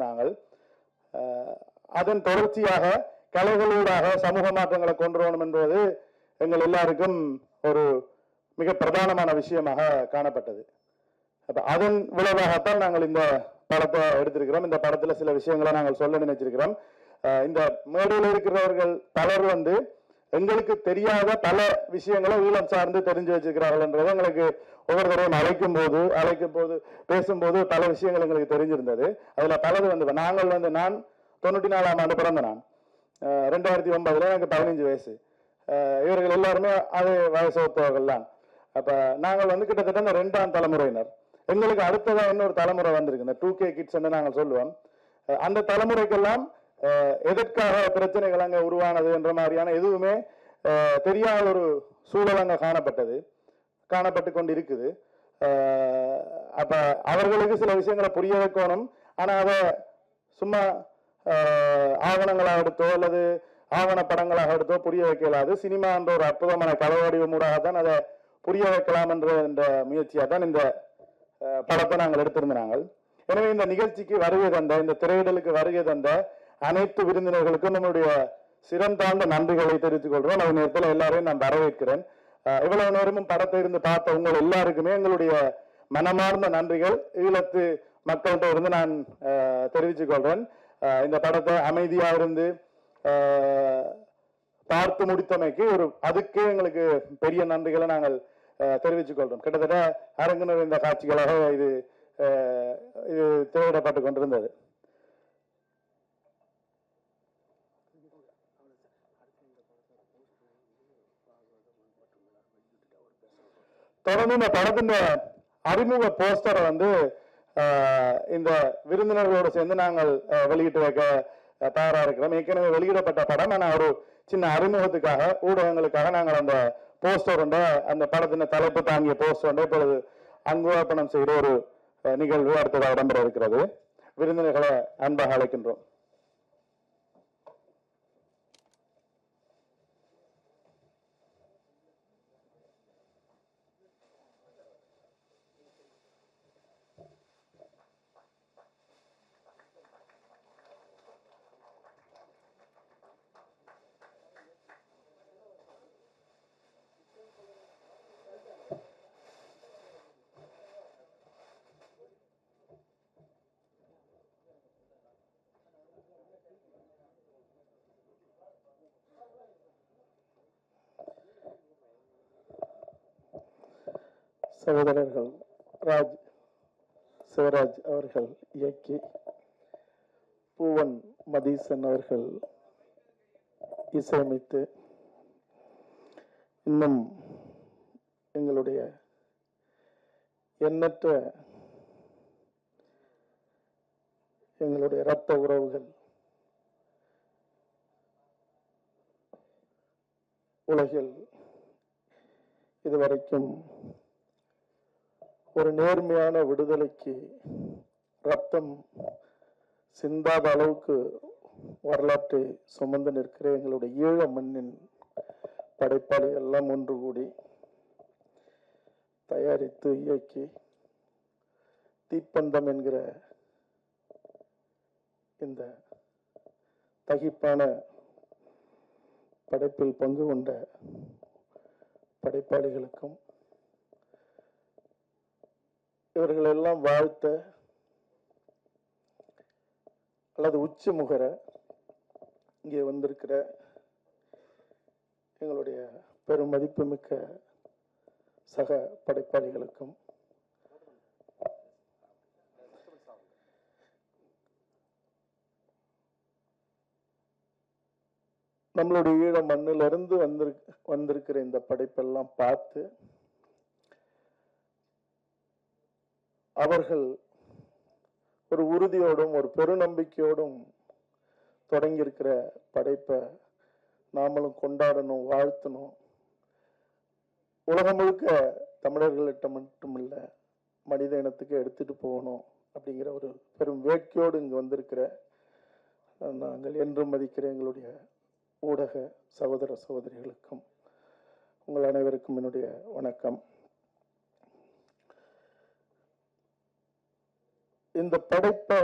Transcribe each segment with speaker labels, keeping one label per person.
Speaker 1: நாங்கள் அதன் தொடர்ச்சியாக கலைகளூடாக சமூக மாற்றங்களை கொண்டு வரணும் என்பது எங்கள் எல்லாருக்கும் ஒரு மிக பிரதானமான விஷயமாக காணப்பட்டது. அதன் விளைவாகத்தான் நாங்கள் இந்த படத்தை எடுத்திருக்கிறோம். இந்த படத்துல சில விஷயங்களை நாங்கள் சொல்ல நினைச்சிருக்கிறோம். இந்த மேடையில் இருக்கிறவர்கள் பலர் எங்களுக்கு தெரியாத பல விஷயங்களை ஈழம் சார்ந்து தெரிஞ்சு வச்சிருக்கிறார்கள் என்றது எங்களுக்கு ஒவ்வொரு தடவையும் அழைக்கும் போது பேசும்போது பல விஷயங்கள் எங்களுக்கு தெரிஞ்சிருந்தது. அதுல பலது நாங்கள் நான் 94ஆம் ஆண்டு பிறந்த நான் 2009 எனக்கு 15 வயசு. இவர்கள் எல்லாருமே அதே வயசு ஒத்தவர்கள் தான். அப்ப நாங்கள் கிட்டத்தட்ட இந்த 2ஆம் தலைமுறையினர். எங்களுக்கு அடுத்ததான் இன்னொரு தலைமுறை வந்திருக்கு, இந்த 2K கிட்ஸ் நாங்கள் சொல்லுவோம். அந்த தலைமுறைக்கெல்லாம் எதற்காக பிரச்சனைகள் அங்க உருவானது என்ற மாதிரியான எதுவுமே தெரியாத ஒரு சூழல் அங்க காணப்பட்டு கொண்டு இருக்குது. அப்ப அவர்களுக்கு சில விஷயங்களை புரிய வைக்கணும். ஆனா அதை சும்மா ஆவணங்களாக எடுத்தோ அல்லது ஆவண படங்களாக எடுத்தோ புரிய வைக்கலாது. சினிமா என்ற ஒரு அற்புதமான கலை வடிவமூடாகத்தான் அதை புரிய வைக்கலாம் என்ற முயற்சியாக தான் இந்த படத்தை நாங்கள் எடுத்திருந்தாங்க. எனவே இந்த நிகழ்ச்சிக்கு வருகை தந்த, இந்த திரையிடலுக்கு வருகை தந்த அனைத்து விருந்தினர்களுக்கும் நம்முடைய சிரம் தாழ்ந்த நன்றிகளை தெரிவித்துக் கொள்றோம். அந்த நேரத்தில் எல்லாரையும் நான் வரவேற்கிறேன். இவ்வளவு நேரமும் படத்தை இருந்து பார்த்த உங்கள் எல்லாருக்குமே எங்களுடைய மனமார்ந்த நன்றிகள் ஈழத்து மக்கள்கிட்ட இருந்து நான் தெரிவித்துக் கொள்றேன். இந்த படத்தை அமைதியா இருந்து பார்த்து முடித்தமைக்கு அதுக்கே எங்களுக்கு பெரிய நன்றிகளை நாங்கள் தெரிவித்துக் கொள்றோம். கிட்டத்தட்ட அரங்கு நிறைந்த காட்சிகளாக இது திரையிடப்பட்டு கொண்டிருந்தது. தொடர்ந்து இந்த படத்தின் அறிமுக போஸ்டரை இந்த விருந்தினர்களோடு சேர்ந்து நாங்கள் வெளியிட்டு வைக்க தயாரா இருக்கிறோம். ஏற்கனவே வெளியிடப்பட்ட படம், ஆனால் ஒரு சின்ன அறிமுகத்துக்காக ஊடகங்களுக்காக நாங்கள் அந்த போஸ்டர் அந்த படத்தின் தலைப்பு தாங்கிய போஸ்டர் இப்பொழுது அங்குவார்ப்பணம் செய்கிற ஒரு நிகழ்வு அடுத்ததாக இடம்பெற இருக்கிறது. விருந்தினர்களை அன்பாக அழைக்கின்றோம். சகோதரர்கள் சிவராஜ் அவர்கள் இயக்கி, பூவன் மதீசன் அவர்கள் இசையமைத்து, இன்னும் எங்களுடைய எண்ணற்ற எங்களுடைய இரத்த உறவுகள் உலகில் இதுவரைக்கும் ஒரு நேர்மையான விடுதலைக்கு ரத்தம் சிந்தாத அளவுக்கு வரலாற்றை சுமந்து நிற்கிற எங்களுடைய ஈழ மண்ணின் படைப்பாளி எல்லாம் ஒன்று கூடி தயாரித்து இயக்கி தீப்பந்தம் என்கிற இந்த தகிப்பான படைப்பில் பங்கு கொண்ட படைப்பாளிகளுக்கும் இவர்கள் எல்லாம் வாழ்த்த அல்லது உச்சி முகர இங்கே வந்திருக்கிற எங்களுடைய பெரும் மதிப்புமிக்க சக படைப்பாளிகளுக்கும் நம்மளுடைய ஈழ மண்ணிலிருந்து வந்திருக்கிற இந்த படைப்பெல்லாம் பார்த்து அவர்கள் ஒரு உறுதியோடும் ஒரு பெருநம்பிக்கையோடும் தொடங்கியிருக்கிற படைப்பை நாமளும் கொண்டாடணும், வாழ்த்தணும். உலகம் முழுக்க தமிழர்கள்கிட்ட மட்டுமில்லை, மனித இனத்துக்கு எடுத்துட்டு போகணும் அப்படிங்கிற ஒரு பெரும் வேட்கையோடு இங்கு வந்திருக்கிற நாங்கள் என்றும் மதிக்கிற எங்களுடைய ஊடக சகோதர சகோதரிகளுக்கும் உங்கள் அனைவருக்கும் என்னுடைய வணக்கம். இந்த படைப்பை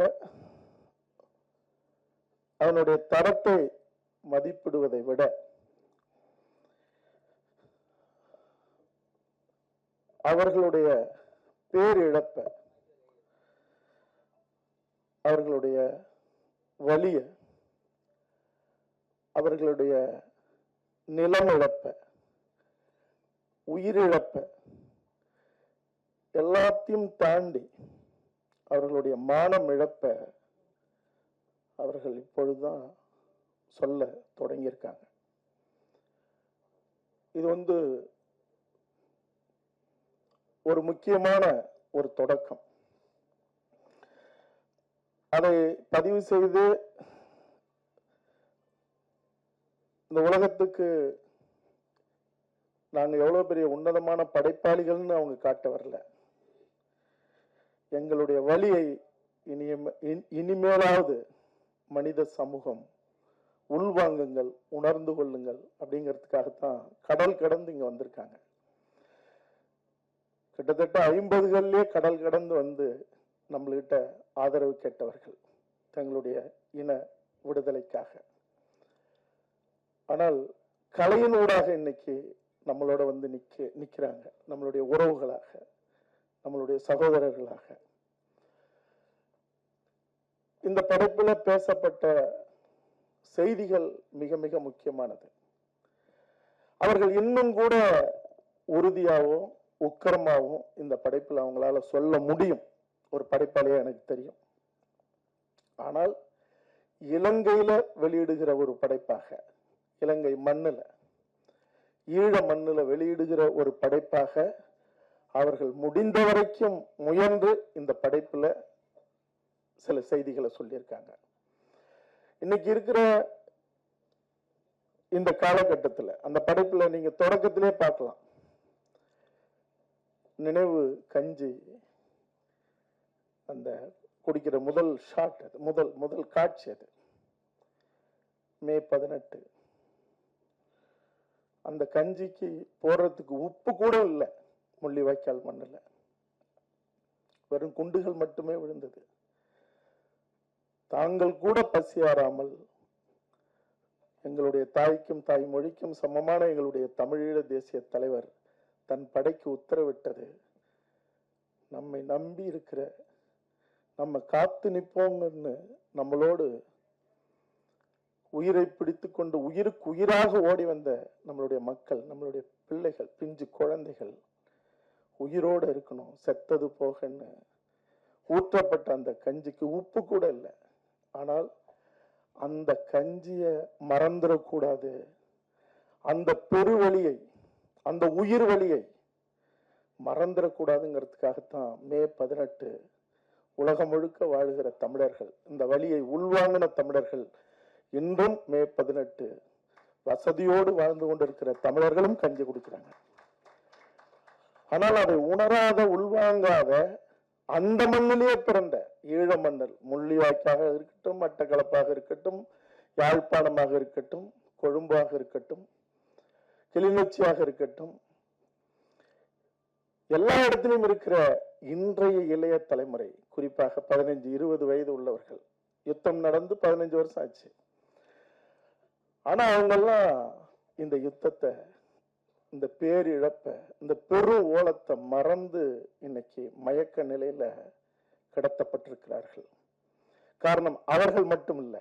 Speaker 1: அதனுடைய தரத்தை மதிப்பிடுவதை விட அவர்களுடைய பேரிழப்ப, அவர்களுடைய வலிய, அவர்களுடைய நிலம் இழப்ப, உயிரிழப்ப எல்லாத்தையும் தாண்டி அவர்களுடைய மானம் இழப்ப அவர்கள் இப்பொழுதுதான் சொல்ல தொடங்கியிருக்காங்க. இது ஒரு முக்கியமான ஒரு தொடக்கம். அதை பதிவு செய்து இந்த உலகத்துக்கு நாங்க எவ்வளவு பெரிய உன்னதமான படைப்பாளிகள்னு அவங்க காட்ட வரல. எங்களுடைய வலியை இனிமேலாவது மனித சமூகம் உள்வாங்குங்கள், உணர்ந்து கொள்ளுங்கள் அப்படிங்கிறதுக்காகத்தான் கடல் கடந்து இங்க வந்திருக்காங்க. கிட்டத்தட்ட 50களிலே கடல் கடந்து வந்து நம்மள்கிட்ட ஆதரவு கேட்டவர்கள் தங்களுடைய இன விடுதலைக்காக. ஆனால் கலையினூடாக இன்னைக்கு நம்மளோட வந்து நிக்கிறாங்க, நம்மளுடைய உறவுகளாக, நம்மளுடைய சகோதரர்களாக. இந்த படைப்புல பேசப்பட்ட செய்திகள் மிக மிக முக்கியமானது. அவர்கள் இன்னும் கூட உறுதியாகவும் உக்கிரமாகவும் இந்த படைப்புல அவங்களால சொல்ல முடியும். ஒரு படைப்பாளியா எனக்கு தெரியும். ஆனால் இலங்கையில வெளியிடுகிற ஒரு படைப்பாக, இலங்கை மண்ணுல, ஈழ மண்ணுல வெளியிடுகிற ஒரு படைப்பாக அவர்கள் முடிந்த வரைக்கும் முயன்று இந்த படைப்புல சில செய்திகளை சொல்லியிருக்காங்க. இன்னைக்கு இருக்கிற இந்த காலகட்டத்தில் அந்த படைப்புல நீங்க தொடக்கத்திலே பார்க்கலாம். நினைவு கஞ்சி அந்த குடிக்கிற முதல் ஷாட், அது முதல் காட்சி. அது மே 18. அந்த கஞ்சிக்கு போடுறதுக்கு உப்பு கூட இல்லை முள்ளிவாய்க்கால் மண்ணுல. வெறும் குண்டுகள் மட்டுமே விழுந்தது. தாங்கள் கூட பசியாராமல் எங்களுடைய தாய்க்கும் தாய் மொழிக்கும் சமமான எங்களுடைய தமிழீழ தேசிய தலைவர் தன் படைக்கு உத்தரவிட்டது. நம்மை நம்பி இருக்கிற, நம்ம காத்து நிற்போங்கன்னு நம்மளோடு உயிரை பிடித்து கொண்டு உயிருக்கு உயிராக ஓடி வந்த நம்மளுடைய மக்கள், நம்மளுடைய பிள்ளைகள், பிஞ்சு குழந்தைகள் உயிரோடு இருக்கணும். செத்தது போகன்னு ஊற்றப்பட்ட அந்த கஞ்சிக்கு உப்பு கூட இல்லை. ஆனால் அந்த கஞ்சிய மறந்துடக்கூடாது. அந்த பெருவழியை, அந்த உயிர் வழியை மறந்துடக்கூடாதுங்கிறதுக்காகத்தான் மே 18 உலகம் முழுக்க வாழுகிற தமிழர்கள், இந்த வழியை உள்வாங்கின தமிழர்கள் இன்றும் மே 18 வசதியோடு வாழ்ந்து கொண்டிருக்கிற தமிழர்களும் கஞ்சி குடிக்கிறாங்க. ஆனால் அதை உணராத, உள்வாங்காத, அந்த மண்ணிலேயே பிறந்த ஈழ மன்னல், முள்ளிவாய்க்காக இருக்கட்டும், மட்டக்களப்பாக இருக்கட்டும், யாழ்ப்பாணமாக இருக்கட்டும், கொழும்பாக இருக்கட்டும், கிளிநொச்சியாக இருக்கட்டும், எல்லா இடத்திலும் இருக்கிற இன்றைய இளைய தலைமுறை, குறிப்பாக 15-20 வயது உள்ளவர்கள், யுத்தம் நடந்து 15 வருஷம் ஆச்சு. ஆனா அவங்கெல்லாம் இந்த யுத்தத்தை, இந்த பேரிழப்ப, இந்த பெரு ஓலத்தை மறந்து இன்னைக்கு மயக்க நிலையில கிடத்தப்பட்டிருக்கிறார்கள். காரணம் அவர்கள் மட்டும் இல்ல,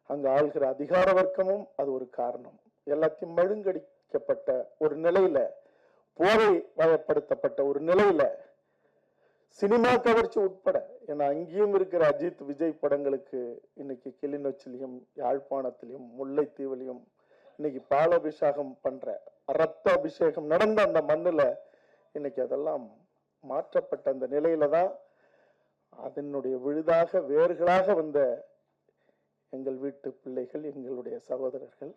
Speaker 1: அங்கு ஆள்கிற அதிகார வர்க்கமும் அது ஒரு காரணம். எல்லாத்தையும் மழுங்கடிக்கப்பட்ட ஒரு நிலையில, போதை வயப்படுத்தப்பட்ட ஒரு நிலையில, சினிமா கவர்ச்சி உட்பட, ஏன்னா அங்கேயும் இருக்கிற அஜித் விஜய் படங்களுக்கு இன்னைக்கு கிளிநொச்சிலையும் யாழ்ப்பாணத்திலையும் முல்லைத்தீவிலையும் இன்னைக்கு பாலாபிஷேகம் பண்ற, ரத்த அபிஷேகம் நடந்த அந்த மண்ணுல இன்னைக்கு அதெல்லாம் மாற்றப்பட்ட அந்த நிலையில தான் அதனுடைய விழுதாக, வேர்களாக வந்த எங்கள் வீட்டு பிள்ளைகள், எங்களுடைய சகோதரர்கள்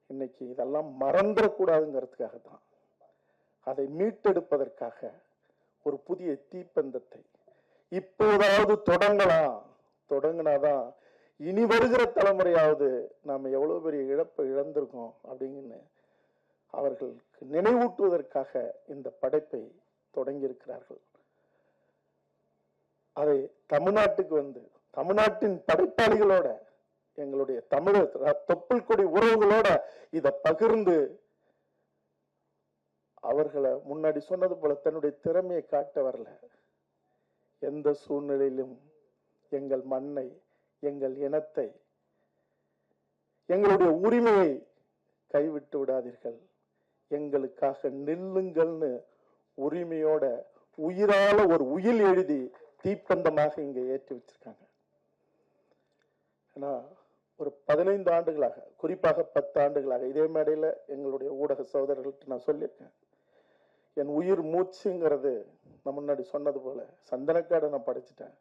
Speaker 1: இன்னைக்கு இதெல்லாம் மறந்துடக்கூடாதுங்கிறதுக்காக தான், அதை மீட்டெடுப்பதற்காக ஒரு புதிய தீப்பந்தத்தை இப்போதாவது தொடங்கினாதான் இனி வருகிற தலைமுறையாவது நாம எவ்வளவு பெரிய இழப்பை இழந்திருக்கோம் அப்படின்னு அவர்களுக்கு நினைவூட்டுவதற்காக இந்த படைப்பை தொடங்கி இருக்கிறார்கள். அதை தமிழ்நாட்டுக்கு வந்து தமிழ்நாட்டின் படைப்பாளிகளோட, எங்களுடைய தமிழர் தொப்புள் கொடி உறவுகளோட இதை பகிர்ந்து அவர்களை முன்னாடி சொன்னது போல தன்னுடைய திறமையை காட்ட வரல. எந்த சூழ்நிலையிலும் எங்கள் மண்ணை, எங்கள் இனத்தை, எங்களுடைய உரிமையை கைவிட்டு விடாதீர்கள், எங்களுக்காக நில்லுங்கள்னு உரிமையோட உயிரால ஒரு உயில் எழுதி தீப்பந்தமாக இங்க ஏற்றி வச்சிருக்காங்க. ஏன்னா ஒரு 15 ஆண்டுகளாக, குறிப்பாக 10 ஆண்டுகளாக இதே மேடையில் எங்களுடைய ஊடக சகோதரர்கள்ட்ட நான் சொல்லியிருக்கேன். என் உயிர் மூச்சுங்கிறது நான் முன்னாடி சொன்னது போல சந்தனக்காடை நான் படிச்சுட்டேன்.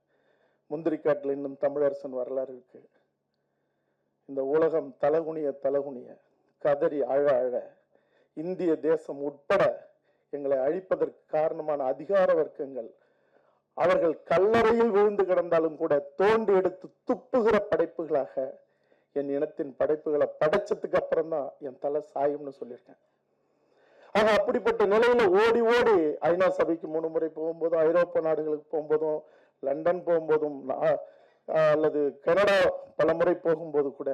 Speaker 1: முந்திரிக்காட்டில் இன்னும் தமிழரசன் வரலாறு இருக்கு. இந்த உலகம் தலகுனிய தலகுனிய கதறி அழ அழ இந்திய தேசம் உட்பட எங்களை அழிப்பதற்கு காரணமான அதிகார வர்க்கங்கள் அவர்கள் கல்லறையில் விழுந்து கிடந்தாலும் கூட தோண்டி எடுத்து துப்புகிற படைப்புகளாக என் இனத்தின் படைப்புகளை படைச்சதுக்கு அப்புறம் தான் என் தலை சாயும்னு சொல்லியிருக்கேன். ஆக அப்படிப்பட்ட நிலையில ஓடி ஓடி ஐநா சபைக்கு 3 முறை போகும்போதும், ஐரோப்பா நாடுகளுக்கு போகும்போதும், லண்டன் போகும்போதும், அல்லது கனடா பல முறை போகும்போது கூட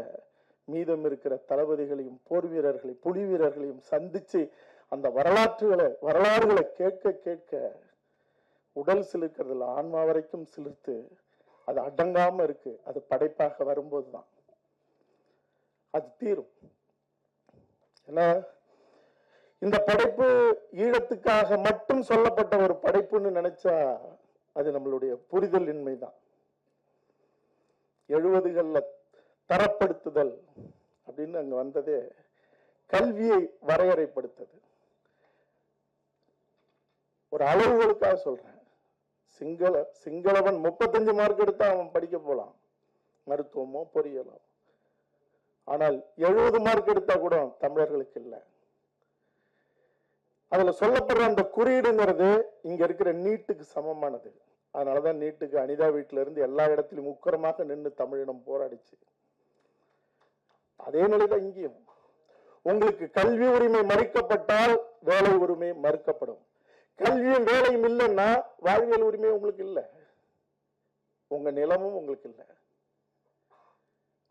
Speaker 1: மீதம் இருக்கிற தளபதிகளையும் போர் வீரர்களையும் புலி வீரர்களையும் சந்திச்சு அந்த வரலாறுகளை கேட்க கேட்க உடல் சிலிர்க்கிறதுல ஆன்மா வரைக்கும் சிலிர்த்து அது அடங்காம இருக்கு. அது படைப்பாக வரும்போதுதான் அது தீரும். ஏன்னா இந்த படைப்பு ஈழத்துக்காக மட்டும் சொல்லப்பட்ட ஒரு படைப்புன்னு நினைச்சா அது நம்மளுடைய புரிதல் இன்மைதான். 70களில் தரப்படுத்துதல் அப்படின்னு அங்க வந்ததே கல்வியை வரையறைப்படுத்தது. ஒரு அளவுகளுக்காக சொல்றேன். சிங்களவன் 35 மார்க் எடுத்தா அவன் படிக்க போலாம், மருத்துவமோ பொறியியலோ. ஆனால் 70 மார்க் எடுத்தா கூட தமிழர்களுக்கு இல்லை. அதுல சொல்லப்படுற அந்த குறியீடுங்கிறது இங்க இருக்கிற நீட்டுக்கு சமமானது. அதனாலதான் நீட்டுக்கு அனிதா வீட்டுல இருந்து எல்லா இடத்திலும் உக்கரமாக நின்று தமிழினம் போராடிச்சு. அதே நிலைதான் இங்கேயும். உங்களுக்கு கல்வி உரிமை மறுக்கப்பட்டால் வேலை உரிமை மறுக்கப்படும். கல்வியும் வேலையும் இல்லைன்னா வாழ்வியல் உரிமை உங்களுக்கு இல்லை, உங்க நிலமும் உங்களுக்கு இல்லை.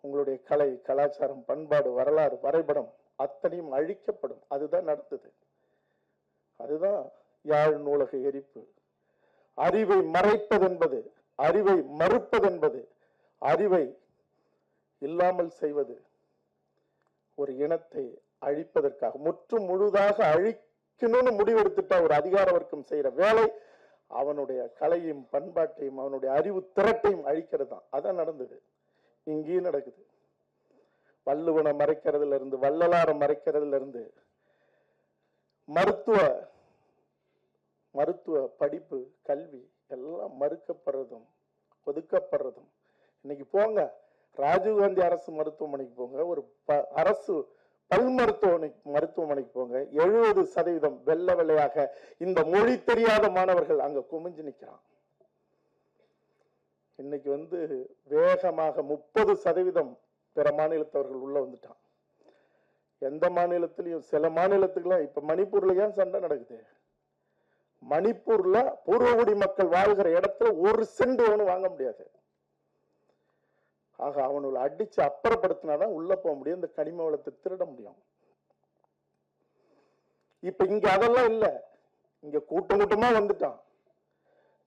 Speaker 1: உங்களுடைய கலை, கலாச்சாரம், பண்பாடு, வரலாறு, வரைபடம் அத்தனையும் அழிக்கப்படும். அதுதான் நடந்தது. அதுதான் யாழ் நூலக எரிப்பு. அறிவை மறைப்பது என்பது, அறிவை மறுப்பது என்பது, அறிவை இல்லாமல் செய்வது ஒரு இனத்தை அழிப்பதற்காக முற்றும் முழுதாக அழிக்கணும்னு முடிவெடுத்துட்டா ஒரு அதிகார வர்க்கம் செய்யற வேலை அவனுடைய கலையும் பண்பாட்டையும் அவனுடைய அறிவு திரட்டையும் அழிக்கிறது தான். அதான் நடந்தது, இங்கேயும் நடக்குது. வள்ளுவனை மறைக்கிறதுல இருந்து, வள்ளலாரை மறைக்கிறதுல இருந்து, மருத்துவ படிப்பு, கல்வி எல்லாம் மறுக்கப்படுறதும் ஒதுக்கப்படுறதும். இன்னைக்கு போங்க ராஜீவ்காந்தி அரசு மருத்துவமனைக்கு போங்க, ஒரு அரசு பல் மருத்துவமனைக்கு போங்க, 70% வெள்ளை வெள்ளையாக இந்த மொழி தெரியாத மாணவர்கள் அங்க குமிஞ்சு நிக்கிறான். இன்னைக்கு வேகமாக 30% பிற மாநிலத்தவர்கள் உள்ள வந்துட்டான். எந்த மாநிலத்திலையும், சில மாநிலத்துக்குலாம் இப்ப மணிப்பூர்ல ஏன் சண்டை நடக்குது? மணிப்பூர்ல பூர்வகுடி மக்கள் வாழ்கிற இடத்துல 1 சென்ட் வாங்க முடியாது. ஆக அவனுங்களை அடிச்சு அப்புறப்படுத்தினாதான் உள்ள போக முடியும், இந்த கனிம வளத்தை திருட முடியும். இப்ப இங்க அதெல்லாம் இல்ல, இங்க கூட்டம் கூட்டமா வந்துட்டான்.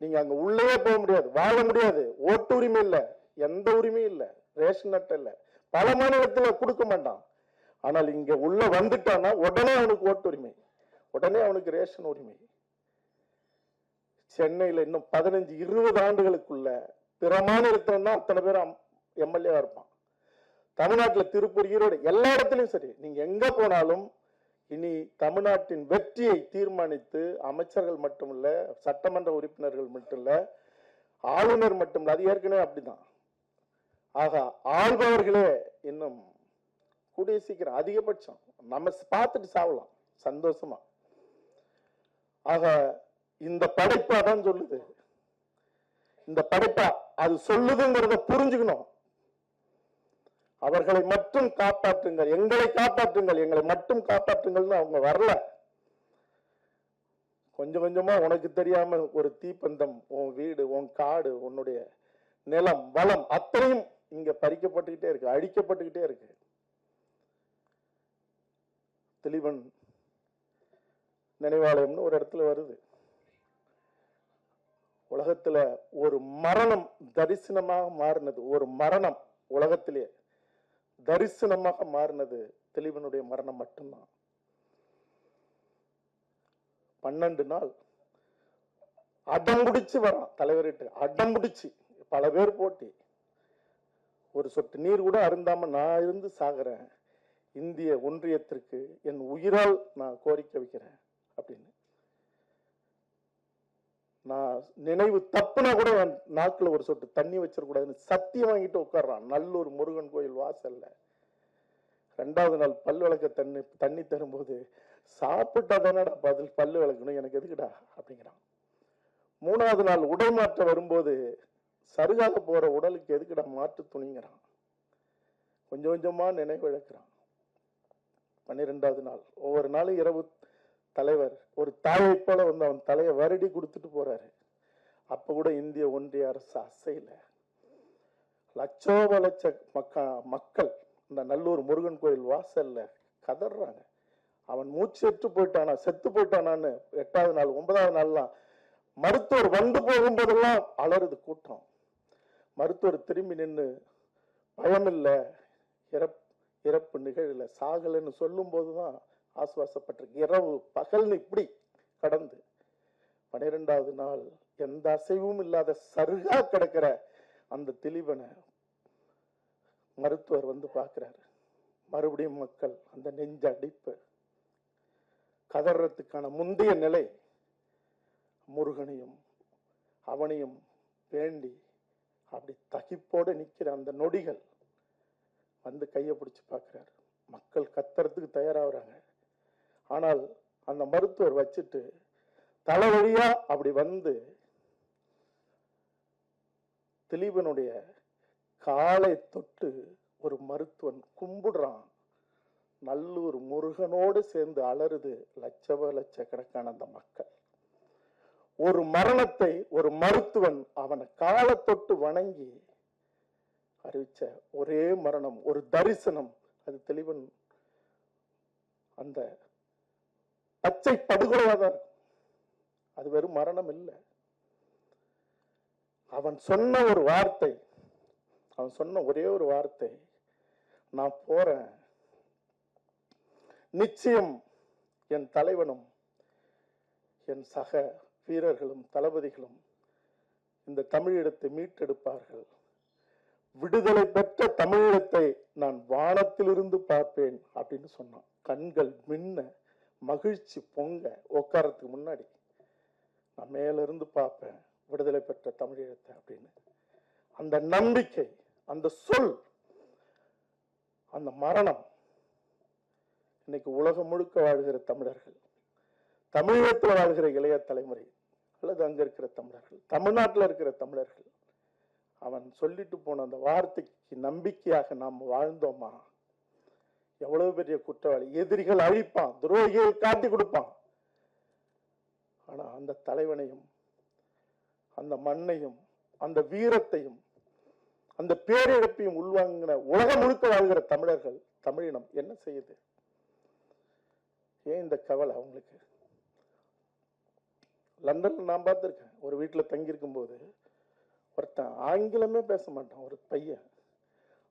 Speaker 1: நீங்க அங்க உள்ளே போக முடியாது, வாழ முடியாது, ஓட்டு உரிமை இல்ல, எந்த உரிமையும் இல்ல, ரேஷன் அட்டை இல்ல, பல மாநிலத்துல கொடுக்க மாட்டான். ஆனால் இங்க உள்ள வந்துட்டான்னா உடனே அவனுக்கு ஓட்டு உரிமை, உடனே அவனுக்கு ரேஷன் உரிமை. சென்னையில இன்னும் 15-20 ஆண்டுகளுக்குள்ள பிற மாநிலத்தில் தான் அத்தனை பேர் எம்எல்ஏவா இருப்பான். தமிழ்நாட்டில் திருப்பூர், ஈரோடு எல்லா இடத்துலையும் சரி, நீங்க எங்க போனாலும் இனி தமிழ்நாட்டின் வெற்றியை தீர்மானித்து அமைச்சர்கள் மட்டுமில்ல, சட்டமன்ற உறுப்பினர்கள் மட்டும் இல்ல, ஆளுநர் மட்டும் இல்ல, அது ஏற்கனவே அப்படிதான். ஆக ஆள்பவர்களே இன்னும் கூடிய சீக்கிரம் அதிகபட்சம் நம்ம பார்த்துட்டு சாவலாம் சந்தோஷமா. ஆக இந்த படைப்பு அதான் சொல்லுது. இந்த படைப்பா அது சொல்லுதுங்கிறத புரிஞ்சுக்கணும். அவர்களை மட்டும் காப்பாற்றுங்கள், எங்களை காப்பாற்றுங்கள், எங்களை மட்டும் காப்பாற்றுங்கள்னு அவங்க வரல. கொஞ்சம் கொஞ்சமா உனக்கு தெரியாம ஒரு தீப்பந்தம், உன் வீடு, உன் காடு, உன்னுடைய நிலம், வளம் அத்தனையும் இங்க பறிக்கப்பட்டுக்கிட்டே இருக்கு, அழிக்கப்பட்டுக்கிட்டே இருக்கு. திலீபன் நினைவாலயம்னு ஒரு இடத்துல வருது. உலகத்துல ஒரு மரணம் தரிசனமாக மாறினது, ஒரு மரணம் உலகத்திலே தரிசனமாக மாறினது திலீபனுடைய மரணம் மட்டும்தான். 12 நாள் அடம்பிடிச்சு வரான் தலைவர்கிட்ட, அடம்பிடிச்சு பல பேர் போட்டி. ஒரு சொட்டு நீர் கூட அருந்தாம நான் இருந்து சாகிறேன், இந்திய ஒன்றியத்திற்கு என் உயிரால் நான் கோரிக்கை வைக்கிறேன் அப்படின்னு. நான் நினைவு தப்புனா கூட என் நாக்குல ஒரு சொட்டு தண்ணி வச்சிடக்கூடாதுன்னு சத்தியம் வாங்கிட்டு உட்கார்றான் நல்லூர் முருகன் கோயில் வாசல்ல. 2வது நாள் பல்லு விளக்க தண்ணி தரும்போது, சாப்பிட்டா தானடா பதில் பல்லு விளக்கணும், எனக்கு எதுக்குடா அப்படிங்கிறான். 3வது நாள் உடைமாற்ற வரும்போது, சருகாக போற உடலுக்கு எதுக்குடா மாற்று துணிங்கிறான். கொஞ்சம் கொஞ்சமா நினைவு இழக்கிறான். 12வது நாள் ஒவ்வொரு நாளும் இரவு தலைவர் ஒரு தாயை போல வந்து அவன் தலையை வருடி கொடுத்துட்டு போறாரு. அப்ப கூட இந்திய ஒன்றிய அரசு அசையில. லட்சோப லட்ச மக்கள் இந்த நல்லூர் முருகன் கோயில் வாசல்ல கதறாங்க. அவன் மூச்செற்று போயிட்டானா, செத்து போயிட்டானான்னு 8வது நாள் 9வது நாள்லாம் மருத்துவர் வந்து போகும்போதெல்லாம் அலறுது கூட்டம். மருத்துவர் திரும்பி நின்று பயமில்ல, இறப்பு நிகழல, சாகலன்னு சொல்லும் போதுதான் ஆசுவாசப்பட்டிருக்கு. இரவு பகல்னு இப்படி கடந்து 12வது நாள் எந்த அசைவும் இல்லாத சருகா கிடக்கிற அந்த திலீபனை மருத்துவர் வந்து பார்க்கிறாரு. மறுபடியும் மக்கள் அந்த நெஞ்ச அடிப்பு, கதறத்துக்கான முந்தைய நிலை, முருகனையும் அவனையும் வேண்டி அப்படி தகிப்போடு நிக்கிற அந்த நொடிகள் வந்து கையை பிடிச்சு பார்க்கிறாரு. மக்கள் கத்துறதுக்கு தயாராகிறாங்க. ஆனால் அந்த மருத்துவர் வச்சுட்டு தலைவழியா அப்படி வந்து திலீபனுடைய காலை தொட்டு ஒரு மருத்துவன் கும்பிடுறான். நல்லூர் முருகனோடு சேர்ந்து அலறுது லட்சக்கணக்கான அந்த மக்கள். ஒரு மரணத்தை ஒரு மருத்துவன் அவனை காலை தொட்டு வணங்கி அறிவிச்ச ஒரே மரணம், ஒரு தரிசனம், அது திலீபன் அந்த பச்சை படுகொலையாதான் இருக்கும். அது வெறும் மரணம் இல்லை. அவன் சொன்ன ஒரு வார்த்தை, அவன் சொன்ன ஒரே ஒரு வார்த்தை, நான் போறேன், நிச்சயம் என் தலைவனும் என் சக வீரர்களும் தளபதிகளும் இந்த தமிழீழத்தை மீட்டெடுப்பார்கள், விடுதலை பெற்ற தமிழீழத்தை நான் வானத்திலிருந்து பார்ப்பேன் அப்படின்னு சொன்னான். கண்கள் மின்ன, மகிழ்ச்சி பொங்க, உட்காரத்துக்கு முன்னாடி நான் மேல இருந்து பார்ப்பேன் விடுதலை பெற்ற தமிழீழத்தை அப்படின்னு. அந்த நம்பிக்கை, அந்த சொல், அந்த மரணம் இன்னைக்கு உலகம் முழுக்க வாழ்கிற தமிழர்கள், தமிழகத்தில் வாழ்கிற இளைய தலைமுறை அல்லது அங்க இருக்கிற தமிழர்கள், தமிழ்நாட்டில் இருக்கிற தமிழர்கள், அவன் சொல்லிட்டு போன அந்த வார்த்தைக்கு நம்பிக்கையாக நாம் வாழ்ந்தோமா? எவ்வளவு பெரிய குற்றவாளி, எதிரிகள் அழிப்பான், துரோகியை காட்டி கொடுப்பான். ஆனா அந்த தலைவனையும் அந்த மண்ணையும் அந்த வீரத்தையும் அந்த பேரிழப்பையும் உள்வாங்கின உலகம் முழுக்க வாழ்கிற தமிழர்கள், தமிழினம் என்ன செய்யுது? ஏன் இந்த கவலை அவங்களுக்கு? லண்டன்ல நான் பார்த்திருக்கேன். ஒரு வீட்டுல தங்கி இருக்கும் போது ஒருத்தன் ஆங்கிலமே பேச மாட்டான், ஒரு பையன்.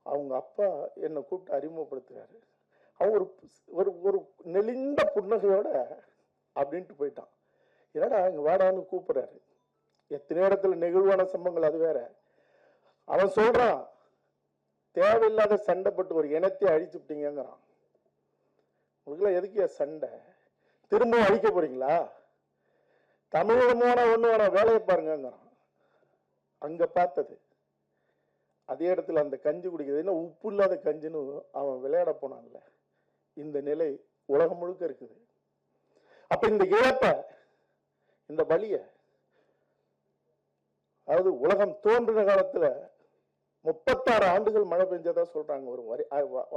Speaker 1: அவங்க அப்பா என்னை கூப்பிட்டு அறிமுகப்படுத்துறாரு. அவன் ஒரு ஒரு நெளிந்த புன்னகையோட அப்படின்ட்டு போயிட்டான். என்னடா இங்க வாடான்னு கூப்பிடுறாரு. எத்தனை இடத்துல நெகிழ்வான சம்பவங்கள், அது வேற. அவன் சொல்றான், தேவையில்லாத சண்டைப்பட்டு ஒரு இனத்தை அழிச்சு விட்டீங்கிறான். உங்களுக்குலாம் எதுக்கு சண்டை? திரும்பவும் அழிக்க போறீங்களா? தமிழமான ஒண்ணு வேணா, வேலையை பாருங்கிறான். அங்க பார்த்தது அதே இடத்துல அந்த கஞ்சி குடிக்கிறது என்ன உப்பு இல்லாத கஞ்சின்னு அவன் விளையாட போனான்ல. இந்த நிலை உலகம் முழுக்க இருக்குது. அப்ப இந்த இழப்ப, இந்த வலிய, அதாவது உலகம் தோன்றின காலத்துல 36 ஆண்டுகள் மழை பெஞ்சதா சொல்றாங்க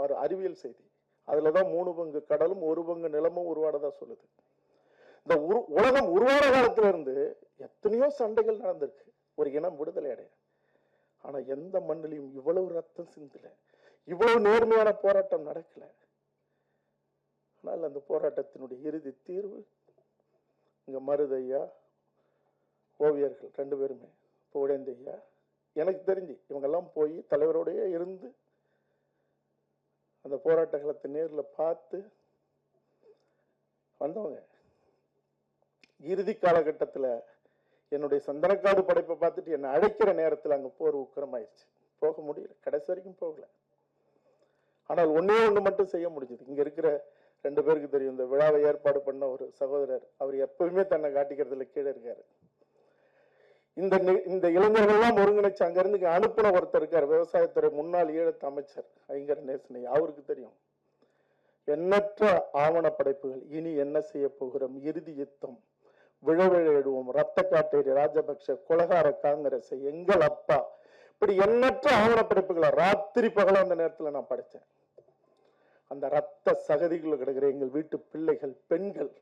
Speaker 1: ஒரு அறிவியல் செய்தி. அதுலதான் 3 பங்கு கடலும் 1 பங்கு நிலமும் உருவானதா சொல்லுது. இந்த உலகம் உருவான காலத்துல இருந்து எத்தனையோ சண்டைகள் நடந்திருக்கு ஒரு இனம் விடுதலை அடைய.
Speaker 2: ஆனா எந்த மண்ணிலையும் இவ்வளவு ரத்தம் சிந்தல, இவ்வளவு நேர்மையான போராட்டம் நடக்கல. ஆனால் அந்த போராட்டத்தினுடைய இறுதி தீர்வு இங்க மருதையா, ஓவியர்கள் 2 பேருமே, புகழேந்தையா, எனக்கு தெரிஞ்சு இவங்கெல்லாம் போய் தலைவரோடய இருந்து அந்த போராட்ட களத்தை நேரில் பார்த்து வந்தவங்க. இறுதி காலகட்டத்தில் என்னுடைய சந்தனக்காடு படைப்பை பார்த்துட்டு என்னை அழைக்கிற நேரத்தில் அங்கே போர் உக்கிரமாயிருச்சு. போக முடியல, கடைசி வரைக்கும் போகல. ஆனால் ஒன்னே ஒன்று மட்டும் செய்ய முடிஞ்சது. இங்க இருக்கிற 2 பேருக்கு தெரியும், இந்த விழாவை ஏற்பாடு பண்ண ஒரு சகோதரர், அவர் எப்பவுமே தன்னை காட்டிக்கிறதுல கீழே இருக்காரு. இந்த இளைஞர்கள்லாம் ஒருங்கிணைச்சு அங்கிருந்து அனுப்பின ஒருத்தர் இருக்கார், விவசாயத்துறை முன்னாள் ஈழத்து அமைச்சர் ஐங்கர நேசனை. அவருக்கு தெரியும் எண்ணற்ற ஆவண படைப்புகள். இனி என்ன செய்ய போகிறோம், இறுதி யுத்தம், விழவிழைடுவோம், ரத்த காட்டேரி ராஜபக்ஷ, கொலகார காங்கிரஸ், எங்கள் அப்பா, இப்படி எண்ணற்ற ஆவண படைப்புகளை ராத்திரி பகல அந்த நேரத்தில் நான் படித்தேன். அந்த ரத்த சகதிகள் கிடக்கிற எங்கள் வீட்டு பிள்ளைகள், பெண்கள்,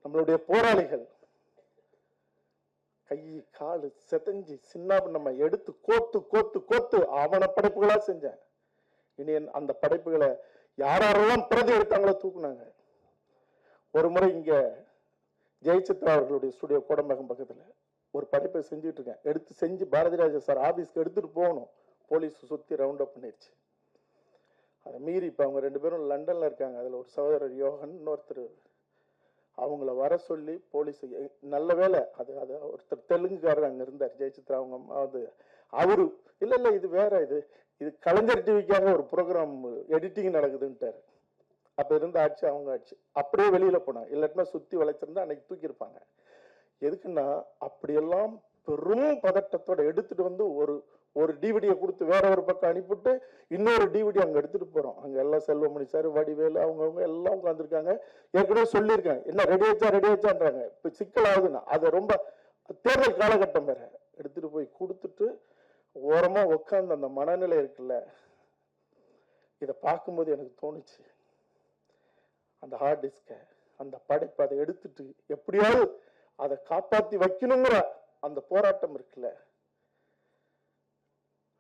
Speaker 2: நம்மளுடைய போராளிகள் கை காலு செதஞ்சி சின்ன நம்ம எடுத்து கோத்து கோத்து கோத்து ஆவண படைப்புகளா செஞ்சேன். இனி அந்த படைப்புகளை யாரெல்லாம் பிரதி எடுத்தாங்களோ தூக்குனாங்க. ஒரு முறை இங்க ஜெயசித்ரா அவர்களுடைய ஸ்டுடியோ கோடம்பகம் பக்கத்துல ஒரு படைப்பை செஞ்சுட்டு இருக்கேன். எடுத்து செஞ்சு பாரதிராஜா சார் ஆபீஸ்க்கு எடுத்துட்டு போகணும், போலீஸ் சுத்தி ரவுண்ட் அப் பண்ணிருச்சு. அதை மீறி இப்ப அவங்க 2 பேரும் லண்டன்ல இருக்காங்க. அதுல ஒரு சகோதரர் யோகன், இன்னொருத்தர், அவங்கள வர சொல்லி போலீஸ், நல்ல வேலை அது அது ஒருத்தர் தெலுங்குக்காரர் அங்க இருந்தார், ஜெயசித்ரா அவங்க. அது அவரு இல்ல இது வேற, இது கலைஞர் டிவிக்காக ஒரு ப்ரோக்ராம் எடிட்டிங் நடக்குதுன்ட்டாரு. அப்ப இருந்த ஆட்சி அவங்க ஆட்சி. அப்படியே வெளியில போனாங்க, இல்லாட்டினா சுத்தி வளைச்சிருந்தா அன்னைக்கு தூக்கியிருப்பாங்க. எதுக்குன்னா அப்படியெல்லாம் பெரும் பதட்டத்தோட எடுத்துட்டு வந்து ஒரு டிவிடியை கொடுத்து வேற ஒரு பக்கம் அனுப்பிட்டு இன்னொரு டிவிடி அங்க எடுத்துட்டு போறோம். அங்க எல்லாம் செல்வமணி சார், வடிவேலு, அவங்கவுங்க எல்லாம் உட்காந்துருக்காங்க. ஏற்கனவே சொல்லியிருக்காங்க, என்ன ரெடி ஆச்சான்றாங்க. இப்ப சிக்கல் ஆகுதுன்னா அது ரொம்ப தேர்தல் காலகட்டம் வேற. எடுத்துட்டு போய் கொடுத்துட்டு ஓரமா உட்காந்து அந்த மனநிலை இருக்குல்ல, இதை பார்க்கும்போது எனக்கு தோணுச்சு, அந்த ஹார்ட் டிஸ்க, அந்த படைப்பை அதை எடுத்துட்டு எப்படியாவது அதை காப்பாத்தி வைக்கணுங்கிற அந்த போராட்டம் இருக்குல்ல,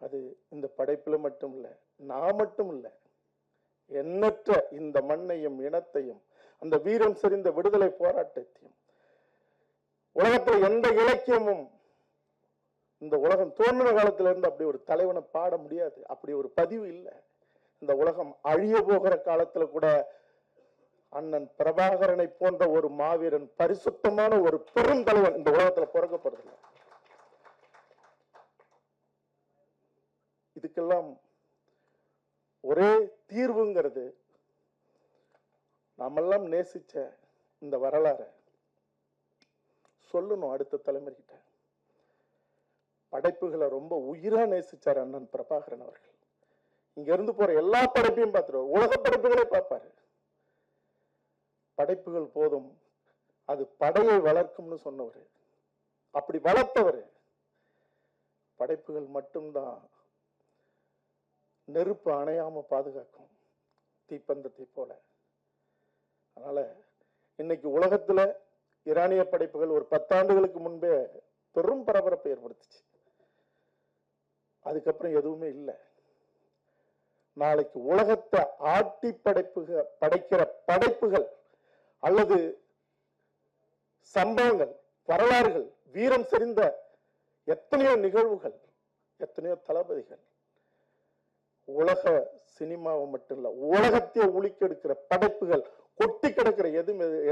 Speaker 2: அது இந்த படைப்புல மட்டும் இல்ல, நான் மட்டும் இல்ல, எண்ணற்ற இந்த மண்ணையும் இனத்தையும் அந்த வீரம் செறிந்த விடுதலை போராட்டத்தையும், உலகத்துல எந்த இலக்கியமும் இந்த உலகம் தோன்றின காலத்துல இருந்து அப்படி ஒரு தலைவனை பாட முடியாது, அப்படி ஒரு பதிவு இல்லை. இந்த உலகம் அழிய போகிற காலத்துல கூட அண்ணன் பிரபாகரனை போன்ற ஒரு மாவீரன், பரிசுத்தமான ஒரு பெரும் தலைவன் இந்த உலகத்துல பிறக்கப்படுறதில்லை. இதுக்கெல்லாம் ஒரே தீர்வுங்கிறது நாமெல்லாம் நேசிச்ச இந்த வரலாறை சொல்லணும் அடுத்த தலைமுறைகிட்ட. படைப்புகளை ரொம்ப உயிரா நேசிச்சார் அண்ணன் பிரபாகரன் அவர்கள். இங்க இருந்து போற எல்லா படைப்பையும் பார்த்துருவார், உலக படைப்புகளே பார்ப்பாரு. படைப்புகள் போதும், அது படையை வளர்க்கும்னு சொன்னவர், அப்படி வளர்த்தவர். படைப்புகள் மட்டும்தான் நெருப்பு அணையாம பாதுகாக்கும், தீப்பந்தத்தை போல. அதனால இன்னைக்கு உலகத்துல ஈரானிய படைப்புகள் ஒரு 10 ஆண்டுகளுக்கு முன்பே பெரும் பரபரப்பை ஏற்படுத்துச்சு. அதுக்கப்புறம் எதுவுமே இல்லை. நாளைக்கு உலகத்தை ஆட்டி படைக்கிற படைப்புகள் அல்லது சம்பவங்கள், வரலாறுகள், வீரம் செறிந்த எத்தனையோ நிகழ்வுகள், எத்தனையோ தளபதிகள், உலக சினிமாவை மட்டும் இல்ல, உலகத்தையே உலுக்கெடுக்கிற படைப்புகள் கொட்டி கிடக்கிற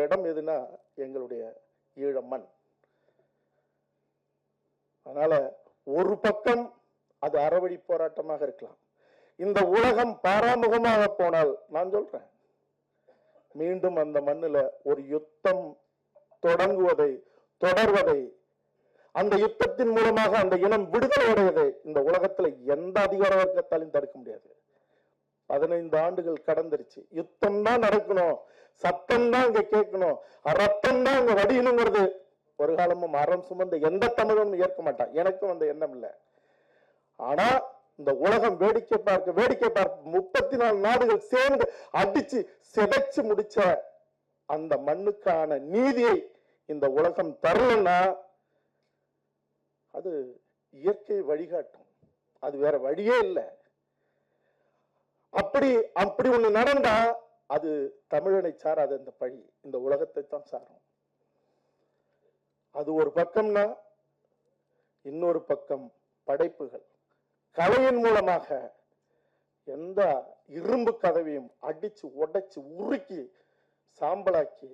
Speaker 2: இடம் எதுனா எங்களுடைய ஈழமண். அதனால ஒரு பக்கம் அது அறவழி போராட்டமாக இருக்கலாம். இந்த உலகம் பாராமுகமாக போனால், நான் சொல்றேன், மீண்டும் அந்த மண்ணுல ஒரு யுத்தம் தொடர்வதை, அந்த யுத்தத்தின் மூலமாக அந்த இனம் விடுதலை அடைவதை இந்த உலகத்துல எந்த அதிகார வர்க்கத்தாலும் தடுக்க முடியாது. 15 ஆண்டுகள் கடந்துருச்சு. யுத்தம் தான் நடக்கணும், சத்தம் தான் இங்க கேட்கணும், ரத்தம் தான் இங்க வடியணுங்கிறது ஒரு காலமும் அறம் சுமந்த எந்த தமிழனும் ஏற்க மாட்டான். எனக்கும் அந்த எண்ணம் இல்லை. ஆனா இந்த உலகம் வேடிக்கை பார்க்க 34 நாடுகள் சேர்ந்து அடிச்சு சிதைச்சு முடிச்ச அந்த மண்ணுக்கான நீதியை இந்த உலகம் தரலன்னா அது இயற்கை வழிகாட்டும். அது வேற வழியே இல்லை. அப்படி அப்படி ஒண்ணு நடந்தா அது தமிழனை சாராது. அந்த பழி இந்த உலகத்தை தான் சாரும். அது ஒரு பக்கம்னா இன்னொரு பக்கம் படைப்புகள் கலையின் மூலமாக எந்த இரும்பு கதவையும் அடிச்சு உடைச்சு உருக்கி சாம்பலாக்கி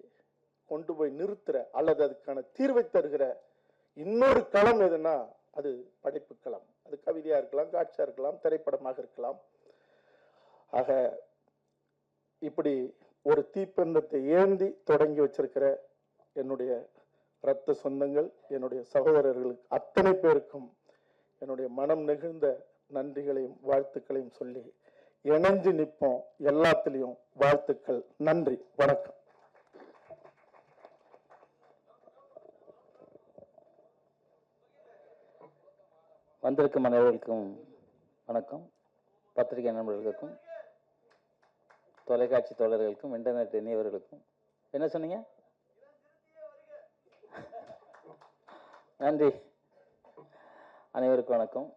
Speaker 2: கொண்டு போய் நிறுத்துற அல்லது அதுக்கான தீர்வை தருகிற இன்னொரு களம் எதுனா அது படைப்பு களம். அது கவிதையா இருக்கலாம், காட்சியா இருக்கலாம், திரைப்படமாக இருக்கலாம். ஆக இப்படி ஒரு தீப்பந்தத்தை ஏந்தி தொடங்கி வச்சிருக்கிற என்னுடைய இரத்த சொந்தங்கள், என்னுடைய சகோதரர்களுக்கு அத்தனை பேருக்கும் என்னுடைய மனம் நெகிழ்ந்த நன்றிகளையும் வாழ்த்துக்களையும் சொல்லி இணைஞ்சு நிற்போம். எல்லாத்திலையும் வாழ்த்துக்கள். நன்றி, வணக்கம்.
Speaker 3: வந்திருக்கும் அனைவருக்கும் வணக்கம். பத்திரிகை நண்பர்களுக்கும், தொலைக்காட்சி தோழர்களுக்கும், இன்டர்நெட் இணையவர்களுக்கும் என்ன சொன்னீங்க? நன்றி. அனைவருக்கும் வணக்கம்.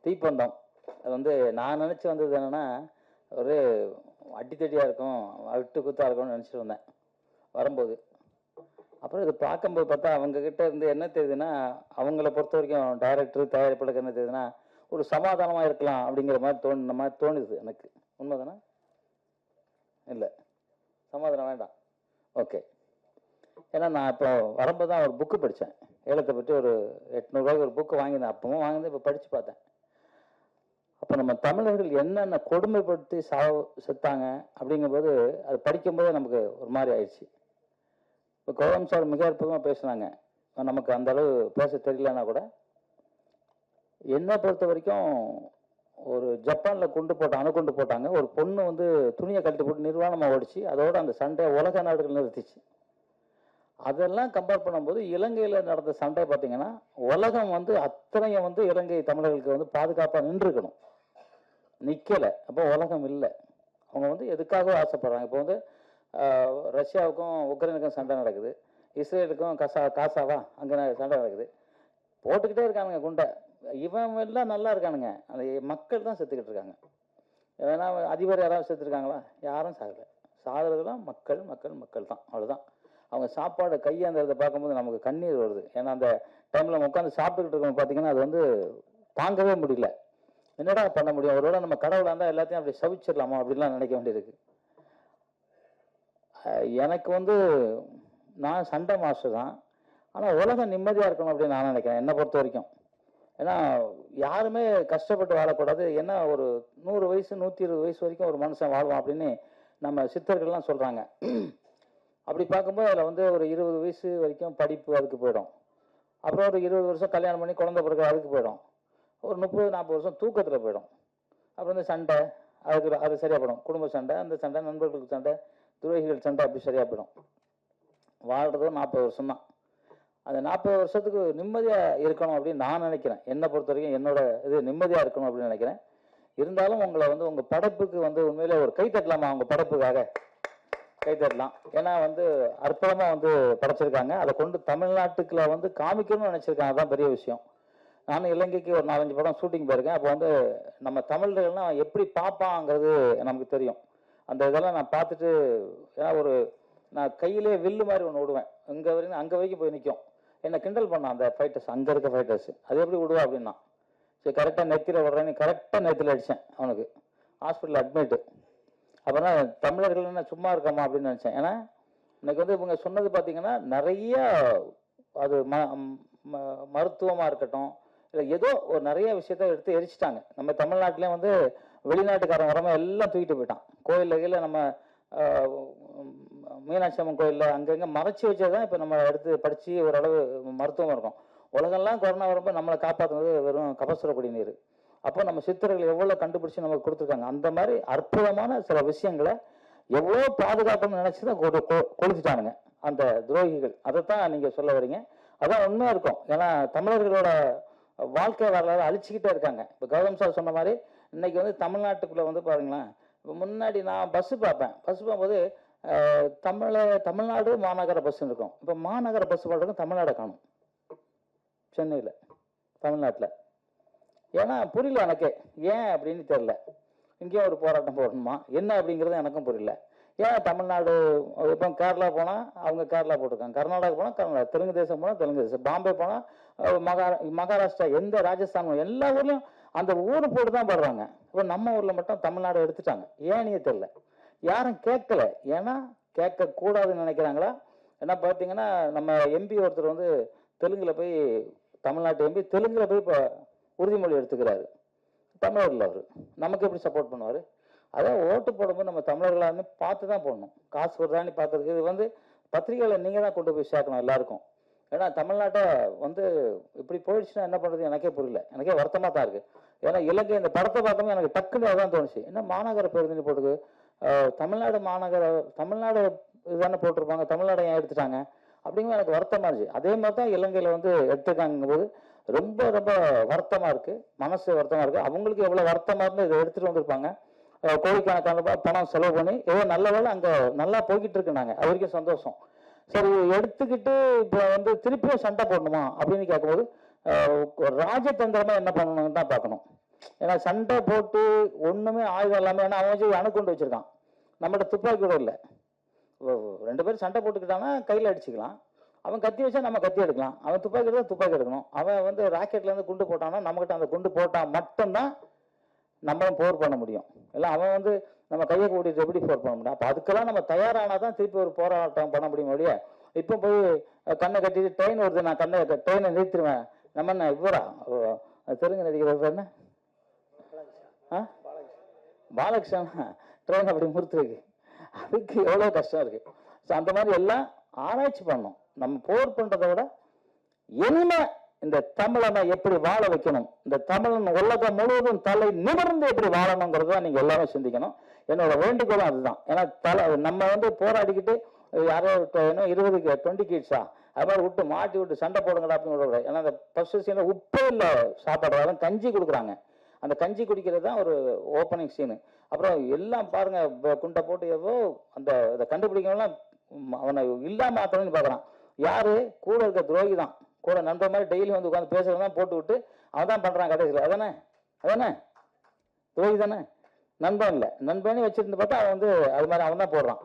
Speaker 3: தீப்பந்தம் அது நான் நினச்சி வந்தது என்னென்னா, ஒரு அடித்தடியாக இருக்கும், விட்டு குத்தாக இருக்கும்னு நினச்சிட்டு வந்தேன் வரும்போது. அப்புறம் இது பார்க்கும்போது பார்த்தா அவங்கக்கிட்ட இருந்து என்ன தெரியுதுன்னா, அவங்கள பொறுத்த வரைக்கும் டைரக்டர் தயாரிப்பாளருக்கு என்ன தெரியுதுன்னா, ஒரு சமாதானமாக இருக்கலாம் அப்படிங்கிற மாதிரி தோணுது எனக்கு. உண்மைதானே? இல்லை, சமாதானம் வேண்டாம். ஓகே. ஏன்னா நான் இப்போ வரும்போது தான் ஒரு புக்கு படித்தேன். ஏலத்தை பற்றி ஒரு 800 ரூபாய்க்கு ஒரு புக்கு வாங்கினேன். அப்பவும் வாங்கினேன், இப்போ படித்து பார்த்தேன். அப்போ நம்ம தமிழர்கள் என்னென்ன கொடுமைப்படுத்தி செத்தாங்க அப்படிங்கும்போது அது படிக்கும்போது நமக்கு ஒரு மாதிரி ஆயிடுச்சு. இப்போ கௌதம் சார் மிக அற்புதமாக பேசுனாங்க. நமக்கு அந்த அளவு பேச தெரியலன்னா கூட, என்னை பொறுத்த வரைக்கும் ஒரு ஜப்பானில் அணுகுண்டு போட்டாங்க. ஒரு பொண்ணு துணியை கழட்டி போட்டு நிர்வாணமாக ஓடிச்சு. அதோட அந்த சண்டையை உலக நாடுகள் நிறுத்திச்சு. அதெல்லாம் கம்பேர் பண்ணும்போது இலங்கையில் நடந்த சண்டை பார்த்தீங்கன்னா, உலகம் அத்தனையும் இலங்கை தமிழர்களுக்கு பாதுகாப்பாக நின்றுக்கணும், நிற்கலை. அப்போ உலகம் இல்லை. அவங்க எதுக்காக ஆசைப்படுறாங்க. இப்போ ரஷ்யாவுக்கும் உக்ரைனுக்கும் சண்டை நடக்குது, இஸ்ரேலுக்கும் காசாவா அங்கே சண்டை நடக்குது. போட்டுக்கிட்டே இருக்கானுங்க குண்டை. இவன் எல்லாம் நல்லா இருக்கானுங்க, அந்த மக்கள் தான் செத்துக்கிட்டு இருக்காங்க. ஏன்னா அதிபர் யாராவது செத்துருக்காங்களா? யாரும் சாகலை. சாகிறதுலாம் மக்கள் மக்கள் மக்கள் தான், அவ்வளோதான். அவங்க சாப்பாடு கையாந்துறதை பார்க்கும்போது நமக்கு கண்ணீர் வருது. ஏன்னா அந்த டைமில் உட்காந்து சாப்பிட்டுக்கிட்டு இருக்கவங்க பார்த்தீங்கன்னா அது தாங்கவே முடியல. என்னடா பண்ண முடியும்? ஒருவேளை நம்ம கடவுளாக இருந்தால் எல்லாத்தையும் அப்படி சவிச்சிடலாமா அப்படின்லாம் நினைக்க வேண்டியிருக்கு. எனக்கு நான் சண்டை மாஸ்டர் தான், ஆனால் உலகம் நிம்மதியாக இருக்கணும் அப்படின்னு நான் நினைக்கிறேன், என்னை பொறுத்த வரைக்கும். ஏன்னா யாருமே கஷ்டப்பட்டு வாழக்கூடாது. ஏன்னா ஒரு 100 வயசு 120 வயசு வரைக்கும் ஒரு மனுஷன் வாழ்வான் அப்படின்னு நம்ம சித்தர்கள்லாம் சொல்கிறாங்க. அப்படி பார்க்கும்போது அதில் ஒரு 20 வயசு வரைக்கும் படிப்பு அதுக்கு போயிடும். அப்புறம் ஒரு 20 வருஷம் கல்யாணம் பண்ணி குழந்தை பிறகு அதுக்கு போயிடும். ஒரு 30-40 வருஷம் தூக்கத்தில் போயிடும். அப்புறம் சண்டை அது சரியாக போயிடும். குடும்ப சண்டை, அந்த சண்டை, நண்பர்களுக்கு சண்டை, துரோகிகள் சண்டை, அப்படி சரியாக போயிடும். வாழ்கிறது 40 வருஷம் தான். அந்த 40 வருஷத்துக்கு நிம்மதியாக இருக்கணும் அப்படின்னு நான் நினைக்கிறேன். என்னை பொறுத்த வரைக்கும் என்னோட இது நிம்மதியாக இருக்கணும் அப்படின்னு நினைக்கிறேன். இருந்தாலும் உங்களை உங்கள் படைப்புக்கு உண்மையிலே ஒரு கை தட்டலாமா? உங்கள் படைப்புக்காக கை தட்டலாம். ஏன்னா அற்புதமாக படைச்சிருக்காங்க. அதை கொண்டு தமிழ்நாட்டுக்குள்ள காமிக்கணும்னு நினச்சிருக்காங்க. அதுதான் பெரிய விஷயம். நானும் இலங்கைக்கு ஒரு 4-5 படம் ஷூட்டிங் போயிருக்கேன். அப்போ நம்ம தமிழர்கள்லாம் எப்படி பார்ப்பாங்கிறது நமக்கு தெரியும். அந்த இதெல்லாம் நான் பார்த்துட்டு, ஏன்னா நான் கையிலே வில்லு மாதிரி ஒன்று விடுவேன். இங்கே வரைக்கும் அங்கே வரைக்கும் போய் நிற்கும். என்னை கிண்டல் பண்ணான் அந்த ஃபைட்டர்ஸ், அங்கே இருக்க ஃபைட்டர்ஸ். அது எப்படி விடுவா அப்படின்னா, சரி கரெக்டாக நெத்தியில் விடுறேன்னு கரெக்டாக நெத்தியில் அடித்தேன். அவனுக்கு ஹாஸ்பிட்டல் அட்மிட்டு. அப்புறம் தமிழர்கள் என்ன சும்மா இருக்காமா அப்படின்னு நினச்சேன். ஏன்னா இன்னைக்கு இவங்க சொன்னது பார்த்தீங்கன்னா நிறைய அது மருத்துவமாக இருக்கட்டும், இல்லை ஏதோ ஒரு நிறைய விஷயத்த எடுத்து எரிச்சிட்டாங்க. நம்ம தமிழ்நாட்டிலே வெளிநாட்டுக்காரன் வரமா எல்லாம் தூக்கிட்டு போயிட்டான். கோயிலில் நம்ம மீனாட்சி அம்மன் கோயிலில் அங்கங்கே மறைச்சி வச்சதான் இப்போ நம்ம எடுத்து படித்து ஓரளவு மருத்துவம் இருக்கும். உலகெல்லாம் கொரோனா வரும்போது நம்மளை காப்பாற்றுனது வெறும் கபசுர குடிநீர். அப்போ நம்ம சித்தர்கள் எவ்வளோ கண்டுபிடிச்சி நமக்கு கொடுத்துருக்காங்க. அந்த மாதிரி அற்புதமான சில விஷயங்களை எவ்வளோ பாதுகாக்கணும்னு நினச்சி தான் கொளுத்திட்டானுங்க அந்த துரோகிகள். அதைத்தான் நீங்கள் சொல்ல வரீங்க. அதான் உண்மையாக இருக்கும். ஏன்னா தமிழர்களோட வாழ்க்கை வரலாறு அழிச்சிக்கிட்டே இருக்காங்க. இப்போ கௌதம் சார் சொன்ன மாதிரி இன்னைக்கு தமிழ்நாட்டுக்குள்ளே பாருங்களேன், இப்போ முன்னாடி நான் பஸ்ஸு பார்ப்பேன். பஸ் பார்க்கும்போது தமிழ்நாடு மாநகர பஸ் இருக்கும். இப்போ மாநகர பஸ் பார்க்குறதுக்கு தமிழ்நாடு காணும். சென்னையில் தமிழ்நாட்டில். ஏன்னா புரியல எனக்கு, ஏன் அப்படின்னு தெரியல. இங்கேயும் ஒரு போராட்டம் போடணுமா என்ன அப்படிங்கிறது எனக்கும் புரியல. ஏன் தமிழ்நாடு இப்போ கேரளா போனால் அவங்க கேரளா போட்டிருக்காங்க, கர்நாடகா போனால் கர்நாடகா, தெலுங்கு தேசம் போனால் தெலுங்கு தேசம், பாம்பே போனால் மகாராஷ்டிரா, எந்த ராஜஸ்தான், எல்லா ஊர்லையும் அந்த ஊர் போட்டு தான் போடுறாங்க. இப்போ நம்ம ஊரில் மட்டும் தமிழ்நாடு எடுத்துட்டாங்க. ஏன்னே தெரியல, யாரும் கேட்கல. ஏன்னா கேட்கக்கூடாதுன்னு நினைக்கிறாங்களா? ஏன்னா பார்த்தீங்கன்னா நம்ம எம்பி ஒருத்தர் வந்து தெலுங்குல போய், தமிழ்நாட்டு எம்பி தெலுங்குல போய் இப்போ உறுதிமொழி எடுத்துக்கிறாரு. தமிழர்கள் அவர் நமக்கு எப்படி சப்போர்ட் பண்ணுவார்? அதான் ஓட்டு போடும்போது நம்ம தமிழர்களாக வந்து பார்த்து தான் போடணும். காசு வருதான்னு பார்க்கறது. இது வந்து பத்திரிகையில் நீங்கள் தான் கொண்டு போய் சேர்க்கணும் எல்லாருக்கும். ஏன்னா தமிழ்நாட்டை வந்து இப்படி போயிடுச்சுன்னா என்ன பண்ணுறது எனக்கே புரியல. எனக்கே வருத்தமாக தான் இருக்குது. ஏன்னா இலங்கை இந்த படத்தை பார்க்கும்போது எனக்கு டக்குன்னு அதான் தோணுச்சு, என்ன மாநகர பேருந்து போட்டுக்கு தமிழ்நாடு தமிழ்நாடு இதுதானே போட்டிருப்பாங்க, தமிழ்நாடு ஏன் எடுத்துட்டாங்க அப்படிங்கிற எனக்கு வருத்தமாக இருந்துச்சு. அதே மாதிரி தான் இலங்கையில் வந்து எடுத்துக்காங்கும் போது ரொம்ப ரொம்ப வருத்தமாக இருக்குது, மனசு வருத்தமாக இருக்குது. அவங்களுக்கு எவ்வளோ வருத்தமாக இருந்து இதை எடுத்துகிட்டு வந்திருப்பாங்க. கோடிக்கணக்கான பணம் செலவு பண்ணி ஏதோ நல்ல வேலை அங்கே நல்லா போய்கிட்டு இருக்குனாங்க, அவருக்கும் சந்தோஷம். சரி எடுத்துக்கிட்டு இப்போ வந்து திருப்பியும் சண்டை போடணுமா அப்படின்னு கேட்கும்போது ராஜதந்திரமாக என்ன பண்ணணும்னு தான் பார்க்கணும். ஏன்னா சண்டை போட்டு ஒன்றுமே ஆயுதம் எல்லாமே, ஏன்னா அவன் வச்சு அணுக்கொண்டு வச்சிருக்கான், நம்மகிட்ட துப்பாக்கி கூட இல்லை. ரெண்டு பேரும் சண்டை போட்டுக்கிட்டாங்கன்னா கையில் அடிச்சுக்கலாம். அவன் கத்தி வச்சா நம்ம கத்தி எடுக்கலாம், அவன் துப்பாக்கி எடுத்தா துப்பாக்கி எடுக்கணும். அவன் வந்து ராக்கெட்லேருந்து குண்டு போட்டான்னா நம்மகிட்ட அந்த குண்டு போட்டால் மட்டும்தான் நம்மளும் போர் பண்ண முடியும். இல்லை அவன் வந்து நம்ம கையை கூட்டிட்டு எப்படி போர் பண்ண முடியும்? அப்போ அதுக்கெல்லாம் நம்ம தயாரானா தான் திருப்பி ஒரு போராட்டம் பண்ண முடியும். முடிய இப்போ போய் கண்ணை கட்டிட்டு ட்ரெயின் வருது, நான் ட்ரெயினை நிறுத்திடுவேன். நம்ம என்ன இவரா தெலுங்கு நடிகர் என்ன பாலகிருஷ்ணன் ட்ரெயின் அப்படி முறுத்துருக்கு, அதுக்கு எவ்வளோ கஷ்டம் இருக்கு. ஸோ அந்த மாதிரி எல்லாம் ஆராய்ச்சி பண்ணணும். நம்ம போர் பண்றதை விட இனிமே இந்த தமிழனை எப்படி வாழ வைக்கணும், இந்த தமிழன் உலகம் முழுவதும் தலை நிமிர்ந்து எப்படி வாழணுங்கிறத நீங்க எல்லாமே சிந்திக்கணும். என்னோட வேண்டுகோளும் அதுதான். ஏன்னா நம்ம வந்து போராடிக்கிட்டு யாரோ 20 கிட்ஸா அது மாதிரி விட்டு மாட்டி விட்டு சண்டை போடுங்கடா அப்படின்னு விட. ஏன்னா அந்த ஃபர்ஸ்ட் சீன்ல உப்பே இல்லை சாப்பாடு, கஞ்சி கொடுக்குறாங்க. அந்த கஞ்சி குடிக்கிறது தான் ஒரு ஓப்பனிங் சீனு. அப்புறம் எல்லாம் பாருங்க குண்டை போட்டு ஏதோ அந்த கண்டுபிடிக்கலாம் அவனை இல்லாம ஆத்தணும்னு பாக்குறான். யாரு கூட இருக்க துரோகி தான், கூட நண்பர் மாதிரி டெய்லி வந்து உட்காந்து பேசுறதுதான் போட்டு விட்டு அவன் தான் பண்றான் கடைசியில். அதானே துரோகி தானே, நண்பன் இல்லை. நண்பனே வச்சிருந்து பார்த்தா அவன் வந்து அது மாதிரி அவன் தான் போடுறான்.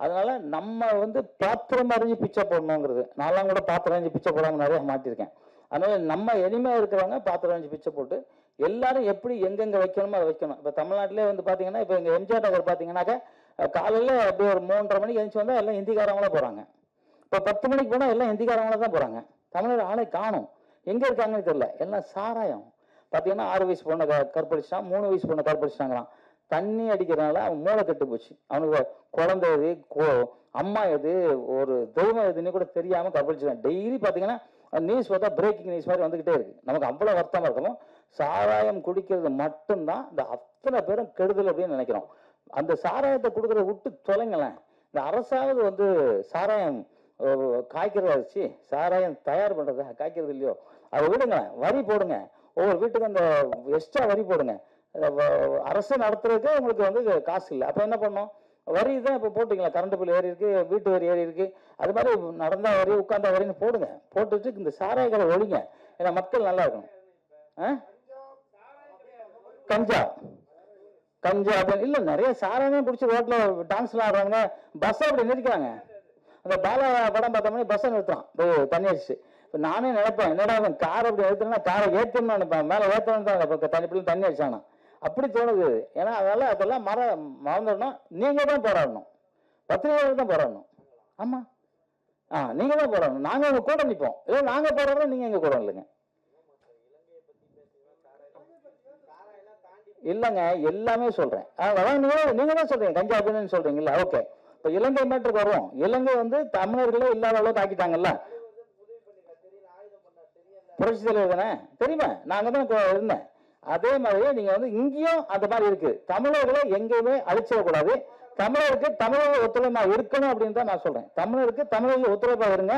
Speaker 3: அதனால நம்ம வந்து பாத்திரம் அறிஞ்சு பிச்சை போடணுங்கிறது. நான்லாம் கூட பாத்திரம் அறிஞ்சு பிச்சை போடாம நிறைய மாட்டிருக்கேன். அதனால நம்ம எளிமையா இருக்கிறவங்க பாத்திரம் அறிஞ்சு பிச்சை போட்டு எல்லாரும் எப்படி எங்கெங்க வைக்கணுமோ அதை வைக்கணும். இப்போ தமிழ்நாட்டிலே வந்து பாத்தீங்கன்னா இப்போ எங்க எம்ஜிஆர் நகர் பாத்தீங்கன்னாக்க காலையில அப்படியே ஒரு 3:30 மணிக்கு எழுந்துச்சு வந்தா எல்லாம் ஹிந்திக்காரங்களா போறாங்க. இப்போ 10 மணிக்கு போனா எல்லாம் ஹிந்திக்காரங்களா தான் போறாங்க. தமிழர் ஆளை காணும், எங்க இருக்காங்கன்னு தெரியல. எல்லாம் சாராயம் பாத்தீங்கன்னா 6 வயசு பொண்ணை கற்பழிச்சான், 3 வயசு பொண்ணை கற்பழிச்சாங்களாம். தண்ணி அடிக்கிறதுனால அவன் மூளை கெட்டு போச்சு. அவனுக்கு குழந்தை எது, அம்மா எது, ஒரு தெய்வம் எதுன்னு கூட தெரியாம கற்பழிச்சிருக்கான். டெய்லி பாத்தீங்கன்னா நியூஸ் பார்த்தா பிரேக்கிங் நியூஸ் மாதிரி வந்துகிட்டே இருக்கு. நமக்கு அவ்வளவு வருத்தமா இருக்கணும். சாராயம் குடிக்கிறது மட்டும்தான் இந்த அத்தனை பேரும் கெடுதல் அப்படின்னு நினைக்கிறோம். அந்த சாராயத்தை கொடுக்கறத விட்டு தொலைங்களேன். இந்த அரசாவது வந்து சாராயம் காய்க்கிறத வச்சு சாராயம் தயார் பண்றத காய்க்கிறது இல்லையோ அதை விடுங்க, வரி போடுங்க, ஒவ்வொரு வீட்டுக்கு அந்த எக்ஸ்ட்ரா வரி போடுங்க. அரசு நடத்துறதுக்கு உங்களுக்கு வந்து காசு இல்லை. அப்ப என்ன பண்ணோம், வரி தான் இப்போ போட்டுக்கலாம். கரண்ட் பில் ஏறி இருக்கு, வீட்டு வரி ஏறி இருக்கு, அது மாதிரி நடந்தா வரி உட்கார்ந்தா வரின்னு போடுங்க. போட்டுட்டு இந்த சாராய கடை ஒழிங்க. ஏன்னா மக்கள் நல்லா இருக்கணும். கஞ்சா அப்படின்னு இல்லை, நிறைய சாராயமே பிடிச்சி ரோட்ல டான்ஸ்லாம் ஆடுறாங்க, பஸ் அப்படி நிறுத்திக்கிறாங்க. அந்த பாலா படம் பார்த்தோம்னா பஸ்ஸை நிறுத்துறான் தண்ணி அடிச்சு. இப்போ நானே நினைப்பேன், என்னடா கார் அப்படி எடுத்துனா காரை ஏற்றணும்னு நினைப்பேன், மேலே ஏற்றணும் தான் தண்ணி அடிச்சானா அப்படி தோணுது. ஏன்னா அதனால அதெல்லாம் மறந்துடணும். நீங்க தான் போராடணும், பத்திரிகையாளர் தான் போராடணும். ஆமா நீங்க தான் போராடணும். நாங்க உங்க கூட நிற்போம். இல்லை நாங்க போராடுறோம், நீங்க எங்க கூட இல்லைங்க. இல்லைங்க எல்லாமே சொல்றேன். அதான் நீங்க தான் சொல்றீங்க கஞ்சா அப்படின்னு சொல்றீங்கல்ல. ஓகே, இப்ப இலங்கை மேட்டருக்கு வருவோம். இலங்கை வந்து தமிழர்களே இல்லாத அளவுக்கு ஆக்கிட்டாங்கல்ல. புரட்சி தலைவர் தானே தெரியுமா, நாங்க தான் இருந்தேன். அதே மாதிரியே நீங்க வந்து இங்கேயும் அந்த மாதிரி இருக்கு. தமிழர்களை எங்கேயுமே அழிச்சிடக்கூடாது. தமிழருக்கு தமிழர்கள் ஒத்துழைப்பா இருக்கணும் அப்படின்னு தான் நான் சொல்றேன். தமிழருக்கு தமிழர்கள் ஒத்துழைப்பா இருங்க,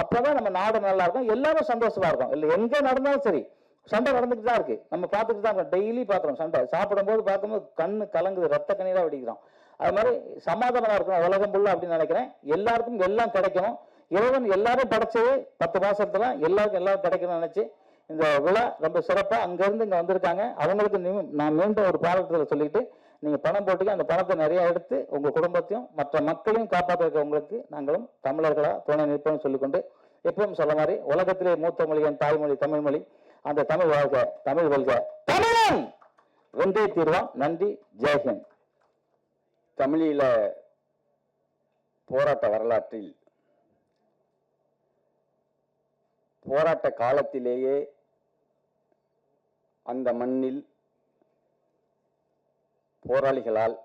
Speaker 3: அப்பதான் நம்ம நாடு நல்லா இருக்கும், எல்லாரும் சந்தோஷமா இருக்கும். இல்லை எங்க நடந்தாலும் சரி சண்டை நடந்துட்டு தான் இருக்கு, நம்ம பார்த்துட்டு தான் டெய்லி பார்க்குறோம். சண்டை சாப்பிடும் போது பார்க்கும்போது கண்ணு கலங்குது, ரத்த கண்ணீரா வெடிக்கிறோம். அது மாதிரி சமாதானமா இருக்கணும் உலகம் ஃபுல்லா அப்படின்னு நினைக்கிறேன். எல்லாருக்கும் எல்லாம் கிடைக்கணும். இறைவன் எல்லாரும் படைச்சது 10 மாசத்துல எல்லாருக்கும் எல்லாம் கிடைக்கணும்னு நினைச்சு இந்த விழா ரொம்ப சிறப்பா அங்கிருந்து இங்க வந்திருக்காங்க. அவங்களுக்கு நான் மீண்டும் ஒரு பாராட்டுதலை சொல்லிட்டு, நீங்க பணம் போட்டுக்க, அந்த பணத்தை நிறைய எடுத்து உங்க குடும்பத்தையும் மற்ற மக்களையும் காப்பாற்ற உங்களுக்கு நாங்களும் தமிழர்களா துணை நிற்போம் சொல்லிக்கொண்டு, எப்பவும் சொல்ல மாதிரி உலகத்திலே மூத்த மொழி என் தாய்மொழி தமிழ் மொழி, அந்த தமிழ் வாழ்க, தமிழ் வெல்க, தமிழன் வென்றே தீர்வான். நன்றி, ஜெய்ஹிந்த்.
Speaker 4: தமிழீழ போராட்ட வரலாற்றில் போராட்ட காலத்திலேயே அந்த மண்ணில் போராளிகளால்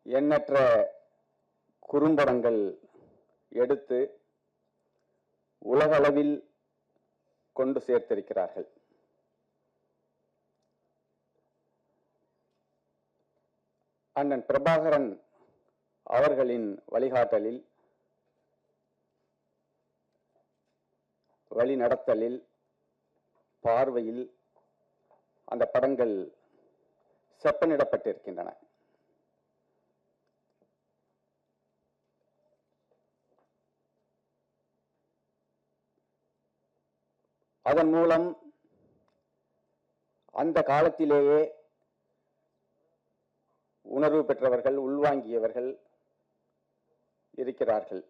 Speaker 4: எண்ணற்ற குறும்படங்கள் எடுத்து உலகளவில் கொண்டு சேர்த்திருக்கிறார்கள். அண்ணன் பிரபாகரன் அவர்களின் வழிகாட்டலில், வழிநடத்தலில், பார்வையில் அந்த படங்கள் செப்பனிடப்பட்டிருக்கின்றன. அதன் மூலம் அந்த காலத்திலேயே உணர்வு பெற்றவர்கள், உள்வாங்கியவர்கள் இருக்கிறார்கள்.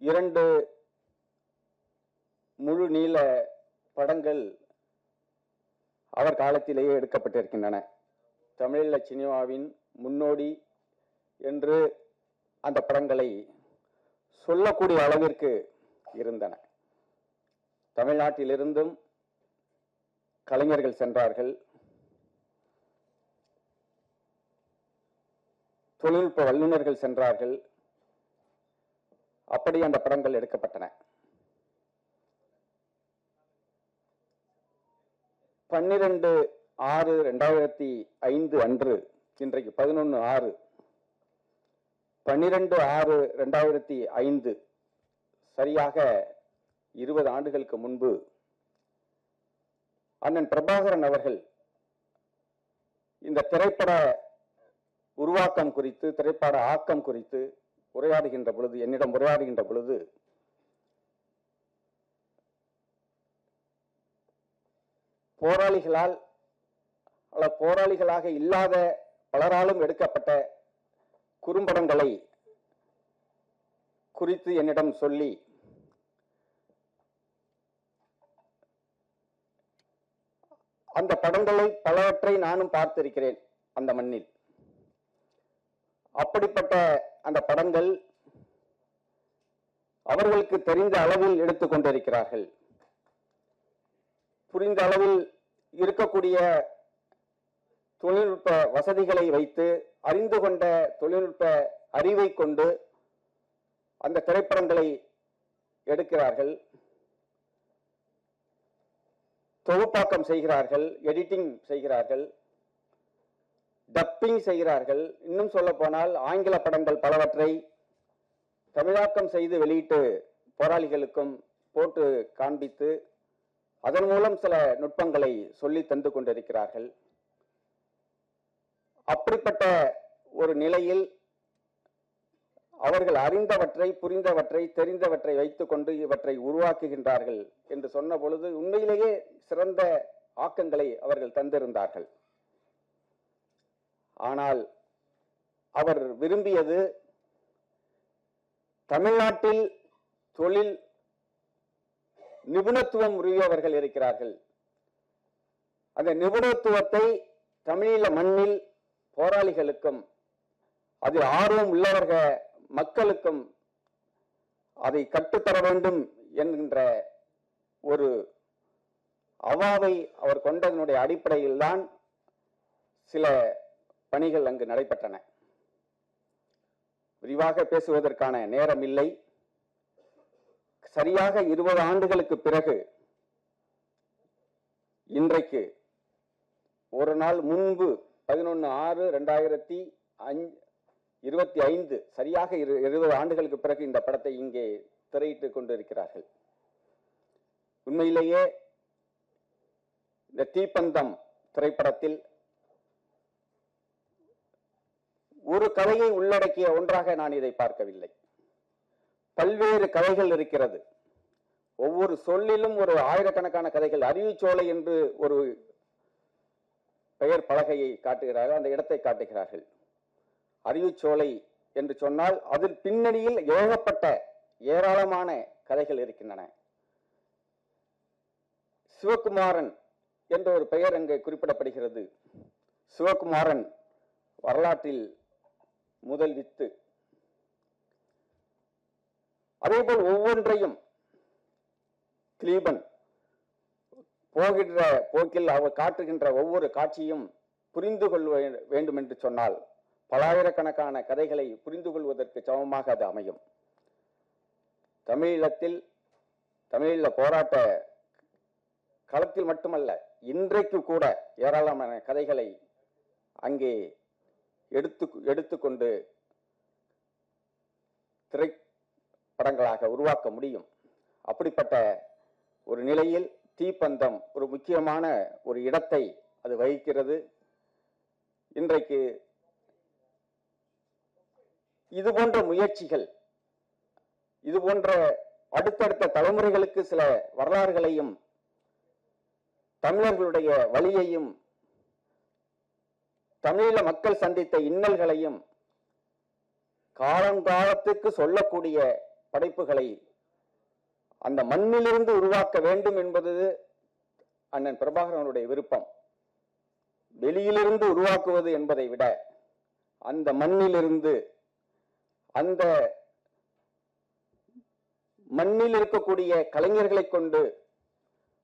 Speaker 4: 2 முழு நீள படங்கள் அவர் காலத்திலேயே எடுக்கப்பட்டிருக்கின்றன. தமிழீழ சினிமாவின் முன்னோடி என்று அந்த படங்களை சொல்லக்கூடிய அளவிற்கு இருந்தன. தமிழ்நாட்டிலிருந்தும் கலைஞர்கள் சென்றார்கள், தொழில்நுட்ப வல்லுநர்கள் சென்றார்கள். அப்படி அந்த படங்கள் எடுக்கப்பட்டன. 12/6/2005 அன்று, இன்றைக்கு 11/6, 12/6/2005 சரியாக 20 ஆண்டுகளுக்கு முன்பு அண்ணன் பிரபாகரன் அவர்கள் இந்த திரைப்பட உருவாக்கம் குறித்து, திரைப்பட ஆக்கம் குறித்து உரையாடுகின்ற பொழுது, என்னிடம் உரையாடுகின்ற பொழுது, போராளிகளால் அல்ல போராளிகளாக இல்லாத பலராலும் எடுக்கப்பட்ட குறும்படங்களை குறித்து என்னிடம் சொல்லி, அந்த படங்களை பலவற்றை நானும் பார்த்திருக்கிறேன் அந்த மண்ணில். அப்படிப்பட்ட அந்த படங்கள் அவர்களுக்கு தெரிந்த அளவில் எடுத்துக் கொண்டிருக்கிறார்கள். புரிந்த அளவில் இருக்கக்கூடிய தொழில்நுட்ப வசதிகளை வைத்து, அறிந்து கொண்ட தொழில்நுட்ப அறிவை கொண்டு அந்த திரைப்படங்களை எடுக்கிறார்கள், தொகுப்பாக்கம் செய்கிறார்கள், எடிட்டிங் செய்கிறார்கள், டப்பிங் செய்கிறார்கள். இன்னும் சொல்ல போனால் ஆங்கில படங்கள் பலவற்றை தமிழாக்கம் செய்து வெளியிட்டு போராளிகளுக்கும் போட்டு காண்பித்து அதன் மூலம் சில நுட்பங்களை சொல்லி தந்து கொண்டிருக்கிறார்கள். அப்படிப்பட்ட ஒரு நிலையில் அவர்கள் அறிந்தவற்றை, புரிந்தவற்றை, தெரிந்தவற்றை வைத்துக்கொண்டு இவற்றை உருவாக்குகின்றார்கள் என்று சொன்ன பொழுது உண்மையிலேயே சிறந்த ஆக்கங்களை அவர்கள் தந்திருந்தார்கள். ஆனால் அவர் விரும்பியது தமிழ்நாட்டில் தொழில் நிபுணத்துவம் உரியவர்கள் இருக்கிறார்கள். அந்த நிபுணத்துவத்தை தமிழீழ மண்ணில் போராளிகளுக்கும், அதில் ஆர்வம் உள்ளவர்கள் மக்களுக்கும் அதை கற்றுத்தர வேண்டும் என்கின்ற ஒரு அவாவை அவர் கொண்டதனுடைய அடிப்படையில் தான் சில பணிகள் அங்கு நடைபெற்றன. விரிவாக பேசுவதற்கான நேரம் இல்லை. சரியாக 20 ஆண்டுகளுக்கு பிறகு இன்றைக்கு ஒரு நாள் முன்பு 11/6/2025 சரியாக 20 ஆண்டுகளுக்கு பிறகு இந்த படத்தை இங்கே திரையிட்டுக் கொண்டிருக்கிறார்கள். உண்மையிலேயே இந்த தீப்பந்தம் திரைப்படத்தில் ஒரு கதையை உள்ளடக்கிய ஒன்றாக நான் இதை பார்க்கவில்லை. பல்வேறு கதைகள் இருக்கிறது. ஒவ்வொரு சொல்லிலும் ஒரு ஆயிரக்கணக்கான கதைகள். அறிவுச்சோலை என்று ஒரு பெயர் பலகையை காட்டுகிறார்கள், அந்த இடத்தை காட்டுகிறார்கள். அறிவுச்சோலை என்று சொன்னால் அதில் பின்னணியில் ஏகப்பட்ட ஏராளமான கதைகள் இருக்கின்றன. சிவகுமாரன் என்ற ஒரு பெயர் அங்கே குறிப்பிடப்படுகிறது. சிவகுமாரன் வரலாற்றில் முதல் வித்து. அதேபோல் ஒவ்வொன்றையும் கிளீபன் போகின்ற போக்கில் அவர் காட்டுகின்ற ஒவ்வொரு காட்சியும் புரிந்து கொள்ள வேண்டும் என்று சொன்னால் பலாயிரக்கணக்கான கதைகளை புரிந்து கொள்வதற்கு சமமாக அது அமையும். தமிழீழ போராட்ட களத்தில் மட்டுமல்ல, இன்றைக்கு கூட ஏராளமான கதைகளை அங்கே எடுத்துக்கொண்டு திரைப்படங்களாக உருவாக்க முடியும். அப்படிப்பட்ட ஒரு நிலையில் தீப்பந்தம் ஒரு முக்கியமான ஒரு இடத்தை அது வகிக்கிறது. இன்றைக்கு இது போன்ற முயற்சிகள், இது போன்ற அடுத்தடுத்த தலைமுறைகளுக்கு சில வரலாறுகளையும் தமிழர்களுடைய வழியையும் தமிழீழ மக்கள் சந்தித்த இன்னல்களையும் காலங்காலத்துக்கு சொல்லக்கூடிய படைப்புகளை அந்த மண்ணிலிருந்து உருவாக்க வேண்டும் என்பது அண்ணன் பிரபாகரனுடைய விருப்பம். வெளியிலிருந்து உருவாக்குவது என்பதை விட அந்த மண்ணிலிருந்து, அந்த மண்ணில் இருக்கக்கூடிய கலைஞர்களை கொண்டு,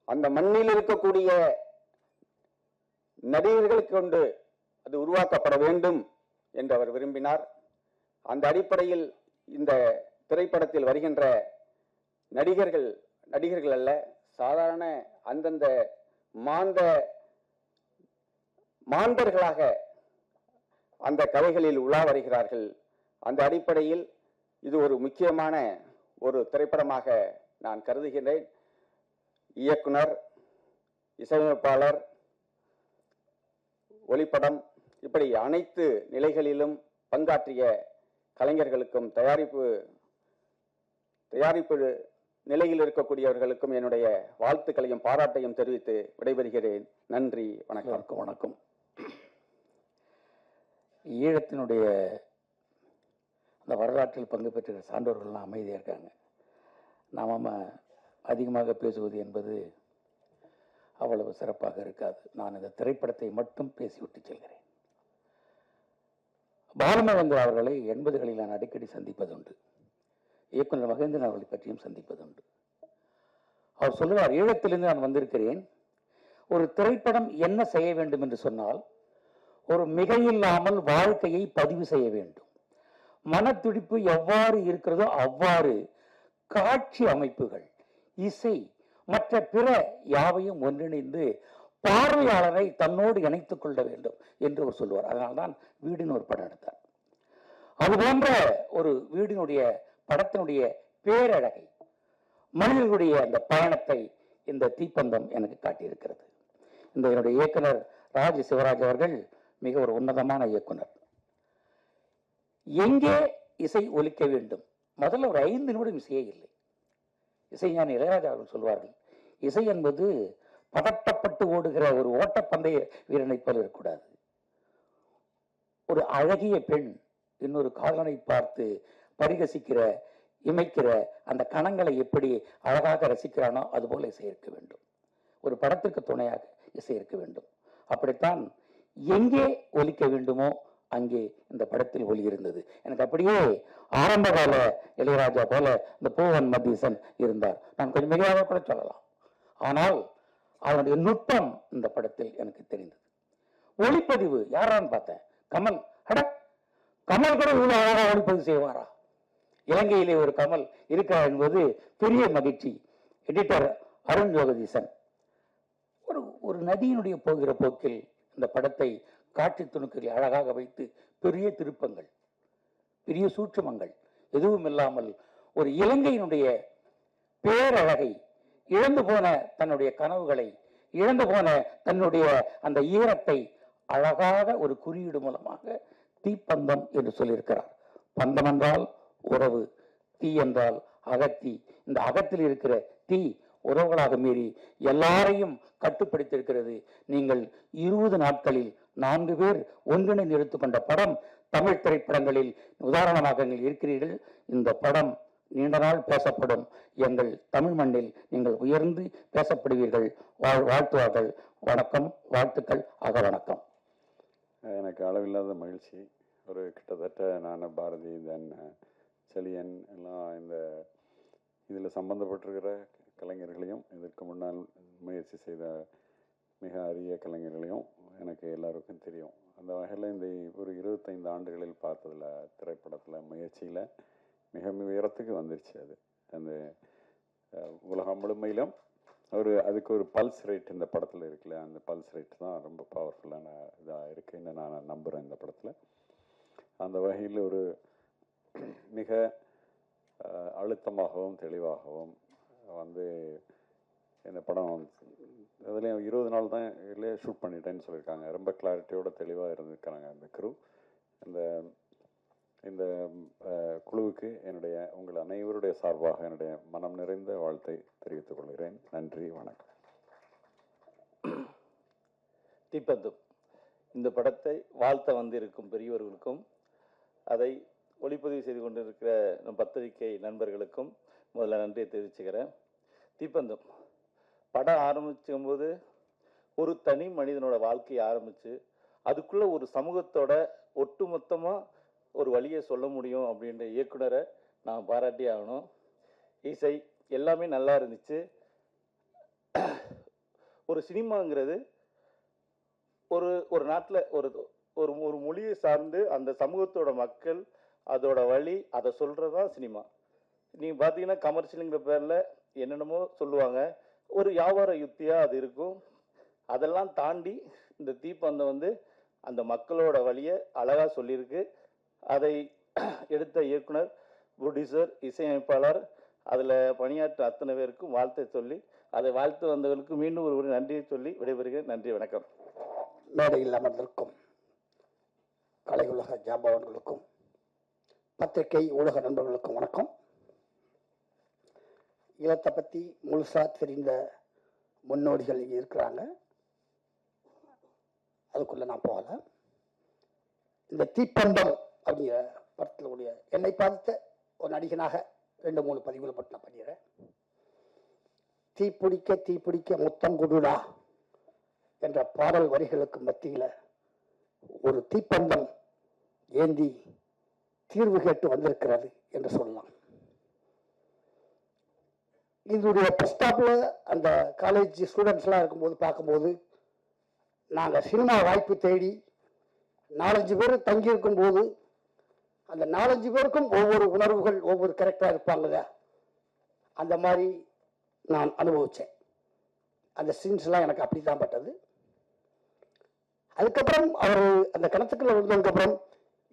Speaker 4: அந்த மண்ணில் இருக்கக்கூடிய நடிகர்களை கொண்டு அது உருவாக்கப்பட வேண்டும் என்று அவர் விரும்பினார். அந்த அடிப்படையில் இந்த திரைப்படத்தில் வருகின்ற நடிகர்கள் அல்ல, சாதாரண அந்தந்த மாந்தர்களாக அந்த கதைகளில் உலா வருகிறார்கள். அந்த அடிப்படையில் இது ஒரு முக்கியமான ஒரு திரைப்படமாக நான் கருதுகிறேன். இயக்குனர், இசையமைப்பாளர், ஒளிப்படம் இப்படி அனைத்து நிலைகளிலும் பங்காற்றிய கலைஞர்களுக்கும் தயாரிப்பு நிலையில் இருக்கக்கூடியவர்களுக்கும் என்னுடைய வாழ்த்துக்களையும் பாராட்டையும் தெரிவித்து விடைபெறுகிறேன். நன்றி, வணக்கம்.
Speaker 5: வணக்கம். ஈழத்தினுடைய அந்த வரலாற்றில் பங்கு பெற்ற சான்றோர்கள்லாம் அமைதியாக இருக்காங்க. நாம அதிகமாக பேசுவது என்பது அவ்வளவு சிறப்பாக இருக்காது. நான் இந்த திரைப்படத்தை மட்டும் பேசிவிட்டு செல்கிறேன். பாலமகேந்திரன் அவர்களை 80களில் நான் அடிக்கடி சந்திப்பதுண்டு. இயக்குனர் மகேந்திரன் அவர்களை பற்றியும் சந்திப்பதுண்டு. அவர் சொல்லுவார், ஈழத்திலிருந்து நான் வந்திருக்கிறேன், ஒரு திரைப்படம் என்ன செய்ய வேண்டும் என்று சொன்னால் ஒரு மிகையில்லாமல் வாழ்க்கையை பதிவு செய்ய வேண்டும். மனத்துடிப்பு எவ்வாறு இருக்கிறதோ அவ்வாறு காட்சி அமைப்புகள், இசை, மற்ற பிற யாவையும் ஒன்றிணைந்து பார்வையாளரை தன்னோடு இணைத்துக் கொள்ள வேண்டும் என்று அவர் சொல்லுவார். அதனால்தான் வீடின் ஒரு படம் எடுத்தார். அது போன்ற ஒரு வீடினுடைய படத்தினுடைய பேரழகை, மனிதர்களுடைய அந்த பயணத்தை இந்த தீப்பந்தம் எனக்கு காட்டியிருக்கிறது. இந்த என்னுடைய இயக்குனர் ராஜ் சிவராஜ் அவர்கள் மிக ஒரு உன்னதமான இயக்குனர். எங்கே இசை ஒலிக்க வேண்டும்? முதல்ல ஒரு 5 நிமிடம் இசையே இல்லை. இசைஞானி இளையராஜா அவர்கள் சொல்வார்கள், இசை என்பது பதட்டப்பட்டு ஓடுகிற ஒரு ஓட்டப்பந்தய வீரனை போல இருக்கக்கூடாது. ஒரு அழகிய பெண் இன்னொரு காதலனை பார்த்து பரிகசிக்கிற, இமைக்கிற அந்த கணங்களை எப்படி அழகாக ரசிக்கிறானோ அதுபோல இசை இருக்க வேண்டும். ஒரு படத்திற்கு துணையாக இசை இருக்க வேண்டும். அப்படித்தான் எங்கே ஒலிக்க வேண்டுமோ அங்கே இந்த படத்தில் ஒலி இருந்தது. எனக்கு அப்படியே ஆரம்ப கால இளையராஜா போல இந்த பூவன் மத்தீசன் இருந்தார். நான் கொஞ்சம் மிகையாக கூட சொல்லலாம். ஆனால் அவனுடைய நுட்பம் இந்த படத்தில் எனக்கு தெரிந்தது. ஒளிப்பதிவு யாரான்னு பார்த்தேன், கமல். கமல் கூட இவ்வளவு அழகாக ஒளிப்பதிவு செய்வாரா? இலங்கையிலே ஒரு கமல் இருக்கிறார் என்பது பெரிய மகிழ்ச்சி. எடிட்டர் அருண் ஜோகதீசன் ஒரு நதியினுடைய போகிற போக்கில் இந்த படத்தை காட்சி துணுக்குகளை அழகாக வைத்து பெரிய திருப்பங்கள், பெரிய சூட்சுமங்கள் எதுவும் இல்லாமல் ஒரு இலங்கையினுடைய பேரழகை, இழந்து போன தன்னுடைய கனவுகளை, இழந்து போன தன்னுடைய அந்த ஈரத்தை அழகாக ஒரு குறியீடு மூலமாக தீப்பந்தம் என்று சொல்லியிருக்கிறார். பந்தம் என்றால் உறவு, தீ என்றால் அகத்தி. இந்த அகத்தில் இருக்கிற தீ உறவுகளாக மீறி எல்லாரையும் கட்டுப்படுத்தியிருக்கிறது. நீங்கள் 20 நாட்களில் 4 பேர் ஒன்றிணைந்து எடுத்துக்கொண்ட படம் தமிழ் திரைப்படங்களில் உதாரணமாக நீங்கள் இருக்கிறீர்கள். இந்த படம் நீண்ட நாள் பேசப்படும். எங்கள் தமிழ் மண்ணில் நீங்கள் உயர்ந்து பேசப்படுவீர்கள். வாழ்த்துவார்கள். வணக்கம், வாழ்த்துக்கள், வணக்கம்.
Speaker 6: எனக்கு அளவில்லாத மகிழ்ச்சி. ஒரு கிட்டத்தட்ட நான் பாரதி தென் செலியன் எல்லாம் இதில் சம்பந்தப்பட்டிருக்கிற கலைஞர்களையும் இதற்கு முன்னால் முயற்சி செய்த மிக அரிய கலைஞர்களையும் எனக்கு எல்லாருக்கும் தெரியும். அந்த வகையில் இந்த ஒரு 25 ஆண்டுகளில் பார்த்ததில் திரைப்படத்தில் முயற்சியில் மிக உயரத்துக்கு வந்துருச்சு. அது அந்த உலகம் முழுமையிலும் அதுக்கு ஒரு பல்ஸ் ரேட் இந்த படத்தில் இருக்குல்ல, அந்த பல்ஸ் ரேட் தான் ரொம்ப பவர்ஃபுல்லான இதாக இருக்குன்னு நான் நம்புகிறேன் இந்த படத்தில். அந்த வகையில் ஒரு மிக அழுத்தமாகவும் தெளிவாகவும் இந்த படம் அதுலேயும் 20 நாள் தான் இதிலே ஷூட் பண்ணிட்டேன்னு சொல்லியிருக்காங்க. ரொம்ப கிளாரிட்டியோட தெளிவாக இருந்திருக்கிறாங்க அந்த க்ரூ. இந்த குழுவுக்கு உங்கள் அனைவருடைய சார்பாக என்னுடைய மனம் நிறைந்த வாழ்த்தை தெரிவித்துக் கொள்கிறேன். நன்றி, வணக்கம்.
Speaker 7: தீப்பந்தம் இந்த படத்தை வாழ்த்த வந்திருக்கும் பெரியவர்களுக்கும், அதை ஒளிப்பதிவு செய்து கொண்டிருக்கிற நம் பத்திரிகை நண்பர்களுக்கும் முதல்ல நன்றியை தெரிவிச்சுக்கிறேன். தீப்பந்தம் படம் ஆரம்பிக்கும் போது ஒரு தனி மனிதனோட வாழ்க்கையை ஆரம்பித்து அதுக்குள்ளே ஒரு சமூகத்தோட ஒட்டுமொத்தமாக ஒரு வழியை சொல்ல முடியும் அப்படின்ற இயக்குனரை நான் பாராட்டி ஆகணும். இசை எல்லாமே நல்லா இருந்துச்சு. ஒரு சினிமாங்கிறது ஒரு நாட்டில் ஒரு மொழியை சார்ந்து அந்த சமூகத்தோட மக்கள் அதோட வழி அதை சொல்கிறது தான் சினிமா. நீங்கள் பார்த்தீங்கன்னா கமர்ஷியலுங்கிற பேரில் என்னென்னமோ சொல்லுவாங்க. ஒரு வியாபார யுக்தியாக அது இருக்கும். அதெல்லாம் தாண்டி இந்த தீப்பந்தம் அந்த மக்களோட வழியை அழகாக சொல்லியிருக்கு. அதை எடுத்த இயக்குனர், ப்ரொடியூசர், இசையமைப்பாளர், அதில் பணியாற்ற அத்தனை பேருக்கும் வாழ்த்தை சொல்லி அதை வாழ்த்து வந்தவர்களுக்கு மீண்டும் ஒரு நன்றியை சொல்லி விடைபெறுகிறேன். நன்றி, வணக்கம்.
Speaker 8: மேடையில் அமர்ந்திருக்கும் கலை உலக ஜாம்பவன்களுக்கும் பத்திரிகை ஊடக நண்பர்களுக்கும் வணக்கம். ஈழத்தை பற்றி முழுசா தெரிந்த முன்னோடிகள் இங்கே இருக்கிறாங்க. அதுக்குள்ள நான் போகல. இந்த தீப்பந்தம் அப்படிங்கிற படத்தில் உடைய என்னை பார்த்த ஒரு நடிகனாக 2-3 பதிவுகளை பற்றி நான் பண்ணிடுறேன். தீப்பிடிக்க தீப்பிடிக்க முத்தம் கொடுடா என்ற பாடல் வரிகளுக்கு மத்தியில் ஒரு தீப்பந்தம் ஏந்தி தீர்வு கேட்டு வந்திருக்கிறது என்று சொல்லலாம். இதனுடைய பஸ் ஸ்டாப்பில் அந்த காலேஜ் ஸ்டூடெண்ட்ஸ்லாம் இருக்கும்போது பார்க்கும்போது நாங்கள் சினிமா வாய்ப்பு தேடி 4-5 பேர் தங்கியிருக்கும் போது அந்த 4-5 பேருக்கும் ஒவ்வொரு உணர்வுகள், ஒவ்வொரு கேரக்டராக இருப்பாங்க. அந்த மாதிரி நான் அனுபவித்தேன். அந்த சீன்ஸ்லாம் எனக்கு அப்படி தான் பட்டது. அதுக்கப்புறம் அவர் அந்த கணத்துக்குள்ள வந்ததுக்கப்புறம்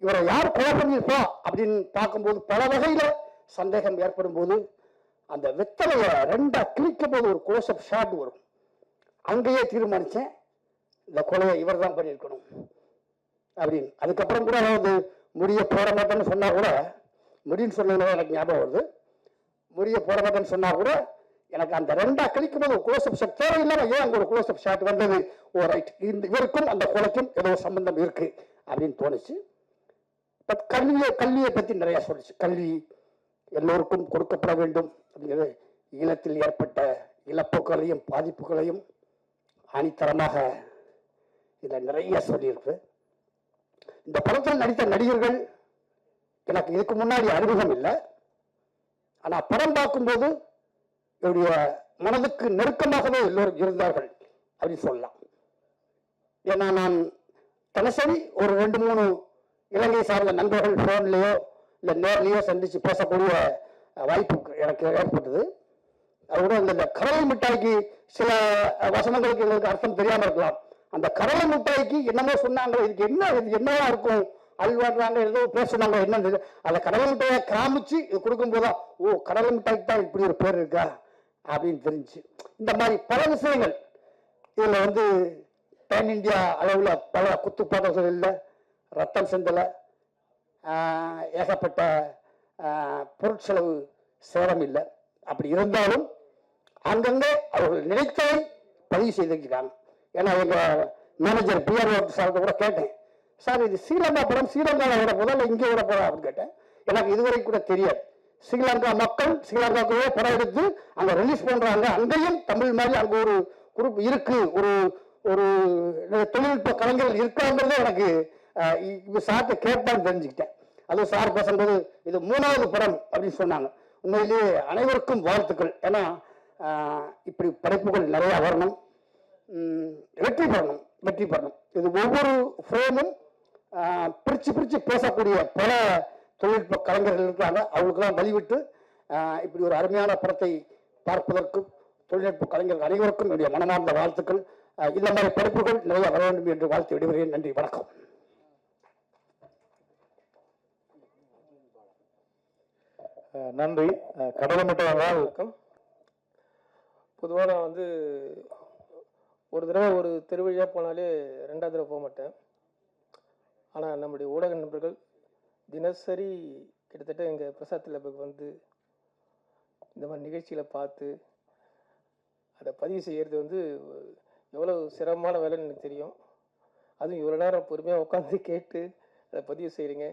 Speaker 8: இவரை யார் கொலை பண்ணியிருப்பா அப்படின்னு பார்க்கும்போது பல வகையில் சந்தேகம் ஏற்படும் போது அந்த வெத்தலையை 2ஆ கிழிக்கும் போது ஒரு க்ளோஸ்அப் ஷாட் வரும். அங்கேயே தீர்மானித்தேன் இந்த கொலையை இவர் தான் பண்ணியிருக்கணும் அப்படின்னு. அதுக்கப்புறம் கூட அதாவது முடிய போட மாட்டேன்னு சொன்னா கூட, முடின்னு சொன்னதுனால எனக்கு ஞாபகம் வருது, முடிய போட மாட்டேன்னு சொன்னா கூட எனக்கு அந்த 2ஆ கிழிக்கும் போது ஒரு க்ளோஸ்அப் ஷாட் தேவையில்லாமல் ஏன் அங்கே ஒரு க்ளோஸ்அப் ஷாட் வந்தது, ஓ ரைட், இவருக்கும் அந்த கொலைக்கும் ஏதோ சம்பந்தம் இருக்கு அப்படின்னு தோணுச்சு. பட் கல்வியை பற்றி நிறைய சொல்லிச்சு. கல்வி எல்லோருக்கும் கொடுக்கப்பட வேண்டும் அப்படிங்கிறது ஈழத்தில் ஏற்பட்ட இழப்புகளையும் பாதிப்புகளையும் ஆணித்தரமாக இதில் நிறைய சொல்லியிருக்கு. இந்த படத்தில் நடித்த நடிகர்கள் எனக்கு இதுக்கு முன்னாடி அறிமுகம் இல்லை. ஆனால் படம் பார்க்கும்போது என்னுடைய மனதுக்கு நெருக்கமாகவே எல்லோரும் இருந்தார்கள் அப்படின்னு சொல்லலாம். ஏன்னா நான் தினசரி ஒரு 2-3 இலங்கை சார்ந்த நண்பர்கள் ஃபோன்லேயோ இல்லை நேர்லேயோ சந்தித்து பேசக்கூடிய வாய்ப்பு எனக்கு ஏற்பட்டது. அது கூட இந்த கடலை மிட்டாய்க்கு சில வசனங்களுக்கு எங்களுக்கு அர்த்தம் தெரியாமல் இருக்கலாம். அந்த கடலை மிட்டாய்க்கு என்னமோ சொன்னாங்க, இதுக்கு என்னவா இருக்கும், அல்வாடுறாங்க, ஏதோ பேசுனாங்க, என்னன்னு அந்த கடலை மிட்டாயை காமிச்சு இது கொடுக்கும்போதுதான் ஓ கடலை மிட்டாய்க்கு தான் இப்படி ஒரு பேர் இருக்கா அப்படின்னு தெரிஞ்சு. இந்த மாதிரி பல விஷயங்கள் இதில் பேன் இந்தியா அளவில் பல குத்துப்பாடல்கள் இல்லை, ரத்தம் செந்தலை, ஏகப்பட்ட பொருட்செலவு சேரம் இல்லை. அப்படி இருந்தாலும் அங்கங்கே அவர்கள் நினைத்ததை பதிவு செய்திருக்கிறாங்க. ஏன்னா எங்கள் மேனேஜர் பிஆர் சார்கிட்ட கூட கேட்டேன், சார் இது ஸ்ரீலங்கா படம் ஸ்ரீலங்காவில் விட முதல்ல இங்கே விட போகிறா அப்படின்னு கேட்டேன். எனக்கு இதுவரை கூட தெரியாது. ஸ்ரீலங்கா மக்கள் ஸ்ரீலங்காவுக்குள்ளே படம் எடுத்து அங்கே ரிலீஸ் பண்ணுறாங்க. அங்கேயும் தமிழ் மாதிரி அங்கே ஒரு குரூப் இருக்கு, ஒரு ஒரு தொழில்நுட்ப கலைஞர்கள் இருக்காங்கிறதே எனக்கு இப்போ சார்ட்ட கேட்டான்னு தெரிஞ்சுக்கிட்டேன். அதுவும் சார் பேசும்போது இது 3வது படம் அப்படின்னு சொன்னாங்க. உண்மையிலேயே அனைவருக்கும் வாழ்த்துக்கள். ஏன்னா இப்படி படைப்புகள் நிறையா வரணும், வெற்றி பெறணும். இது ஒவ்வொரு ஃப்ரேமும் பிரித்து பேசக்கூடிய பல தொழில்நுட்ப கலைஞர்கள் இருக்கிறாங்க. அவங்களுக்கெல்லாம் வழிவிட்டு இப்படி ஒரு அருமையான படத்தை பார்ப்பதற்கும் தொழில்நுட்ப கலைஞர்கள் அனைவருக்கும் என்னுடைய மனமார்ந்த வாழ்த்துக்கள். இந்த மாதிரி படைப்புகள் நிறைய வர வேண்டும் என்று வாழ்த்து விடுகிறேன். நன்றி, வணக்கம்.
Speaker 1: நன்றி. கடலமிட்டவர்கள்
Speaker 9: வணக்கம். பொதுவாக நான் ஒரு தடவை ஒரு தெருவழியாக போனாலே 2வது தடவை போக மாட்டேன். ஆனால் நம்முடைய ஊடக நண்பர்கள் தினசரி கிட்டத்தட்ட எங்கள் பிரசாத் லேபுக்கு இந்த மாதிரி நிகழ்ச்சிகளை பார்த்து அதை பதிவு செய்கிறது எவ்வளோ சிரமமான வேலைன்னு எனக்கு தெரியும். அதுவும் இவ்வளோ நேரம் பொறுமையாக உட்காந்து கேட்டு அதை பதிவு செய்கிறீங்க.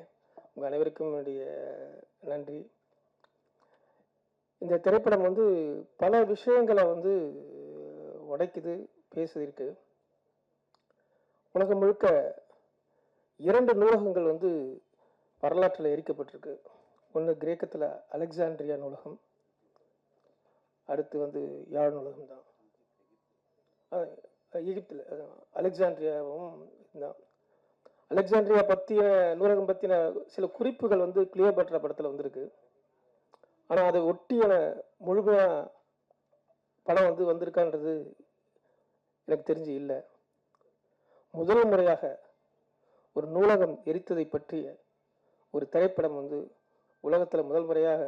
Speaker 9: உங்கள் அனைவருக்கும் என்னுடைய நன்றி. இந்த திரைப்படம் பல விஷயங்களை உடைக்குது, பேசுதிருக்கு. உலகம் முழுக்க 2 நூலகங்கள் வரலாற்றில் எரிக்கப்பட்டிருக்கு. ஒன்று கிரேக்கத்தில் அலெக்சாண்ட்ரியா நூலகம், அடுத்து யாழ் நூலகம் தான். எகிப்தில் அலெக்சாண்ட்ரியாவும் தான். அலெக்சாண்ட்ரியா பற்றிய நூலகம் பற்றின சில குறிப்புகள் கிளியோபாட்ரா படத்தில் வந்திருக்கு. ஆனால் அதை ஒட்டியான முழுமையாக படம் வந்திருக்கான்றது எனக்கு தெரிஞ்சு இல்லை. முதல் முறையாக ஒரு நூலகம் எரித்ததை பற்றிய ஒரு திரைப்படம் உலகத்தில் முதல் முறையாக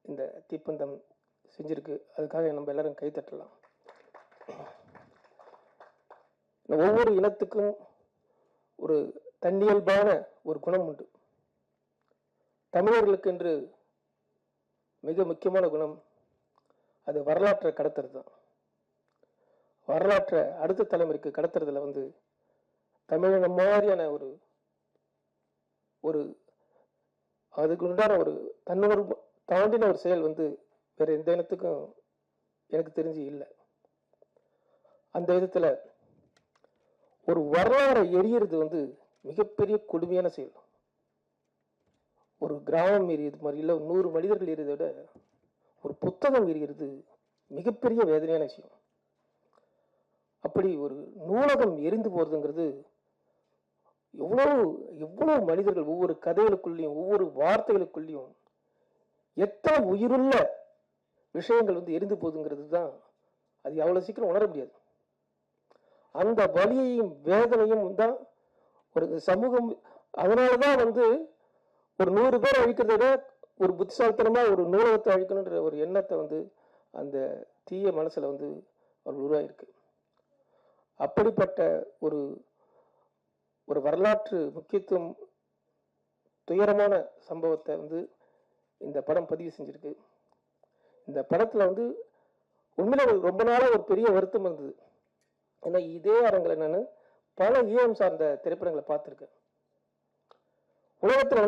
Speaker 9: இந்த தீப்பந்தம் செஞ்சிருக்கு. அதுக்காக நம்ம எல்லாரும் கைத்தட்டலாம். ஒவ்வொரு இனத்துக்கும் ஒரு தன்னியல்பான ஒரு குணம் உண்டு. தமிழர்களுக்கு என்று மிக முக்கியமான குணம் அது வரலாற்றை கடத்துறது தான். வரலாற்றை அடுத்த தலைமுறைக்கு கடத்துறதுல தமிழன மாதிரியான ஒரு அதுக்கு உண்டான ஒரு தன்னுணர்வு தாண்டின ஒரு செயல் வேற எந்த இனத்துக்கும் எனக்கு தெரிஞ்சு இல்லை. அந்த விதத்துல ஒரு வரலாறை எரியறது மிகப்பெரிய கொடுமையான செயல். ஒரு கிராமம் எரியுது மாதிரி இல்லை, 100 மனிதர்கள் எரியதை விட ஒரு புத்தகம் எரிகிறது மிகப்பெரிய வேதனையான விஷயம். அப்படி ஒரு நூலகம் எரிந்து போறதுங்கிறது எவ்வளவு மனிதர்கள் ஒவ்வொரு கதைகளுக்குள்ளேயும் ஒவ்வொரு வார்த்தைகளுக்குள்ளேயும் எத்தனை உயிருள்ள விஷயங்கள் எரிந்து போகுதுங்கிறது தான் அது அவ்வளவு சீக்கிரம் உணர முடியாது. அந்த வலியையும் வேதனையும் தான் ஒரு சமூகம். அதனாலதான் ஒரு 100 பேர் அழிக்கிறத விட ஒரு புத்திசாலித்தனமா ஒரு நூலகத்தை அழிக்கணுன்ற ஒரு எண்ணத்தை அந்த தீய மனசுல அவர் உருவாயிருக்கு. அப்படிப்பட்ட ஒரு ஒரு வரலாற்று முக்கியத்துவம் துயரமான சம்பவத்தை இந்த படம் பதிவு செஞ்சிருக்கு. இந்த படத்துல உண்மையில ரொம்ப நாளா ஒரு பெரிய வருத்தம் இருந்தது. ஏன்னா இதே அரங்கில் நான் பல ஈழம் சார்ந்த திரைப்படங்களை பார்த்துருக்கேன். உலகத்துல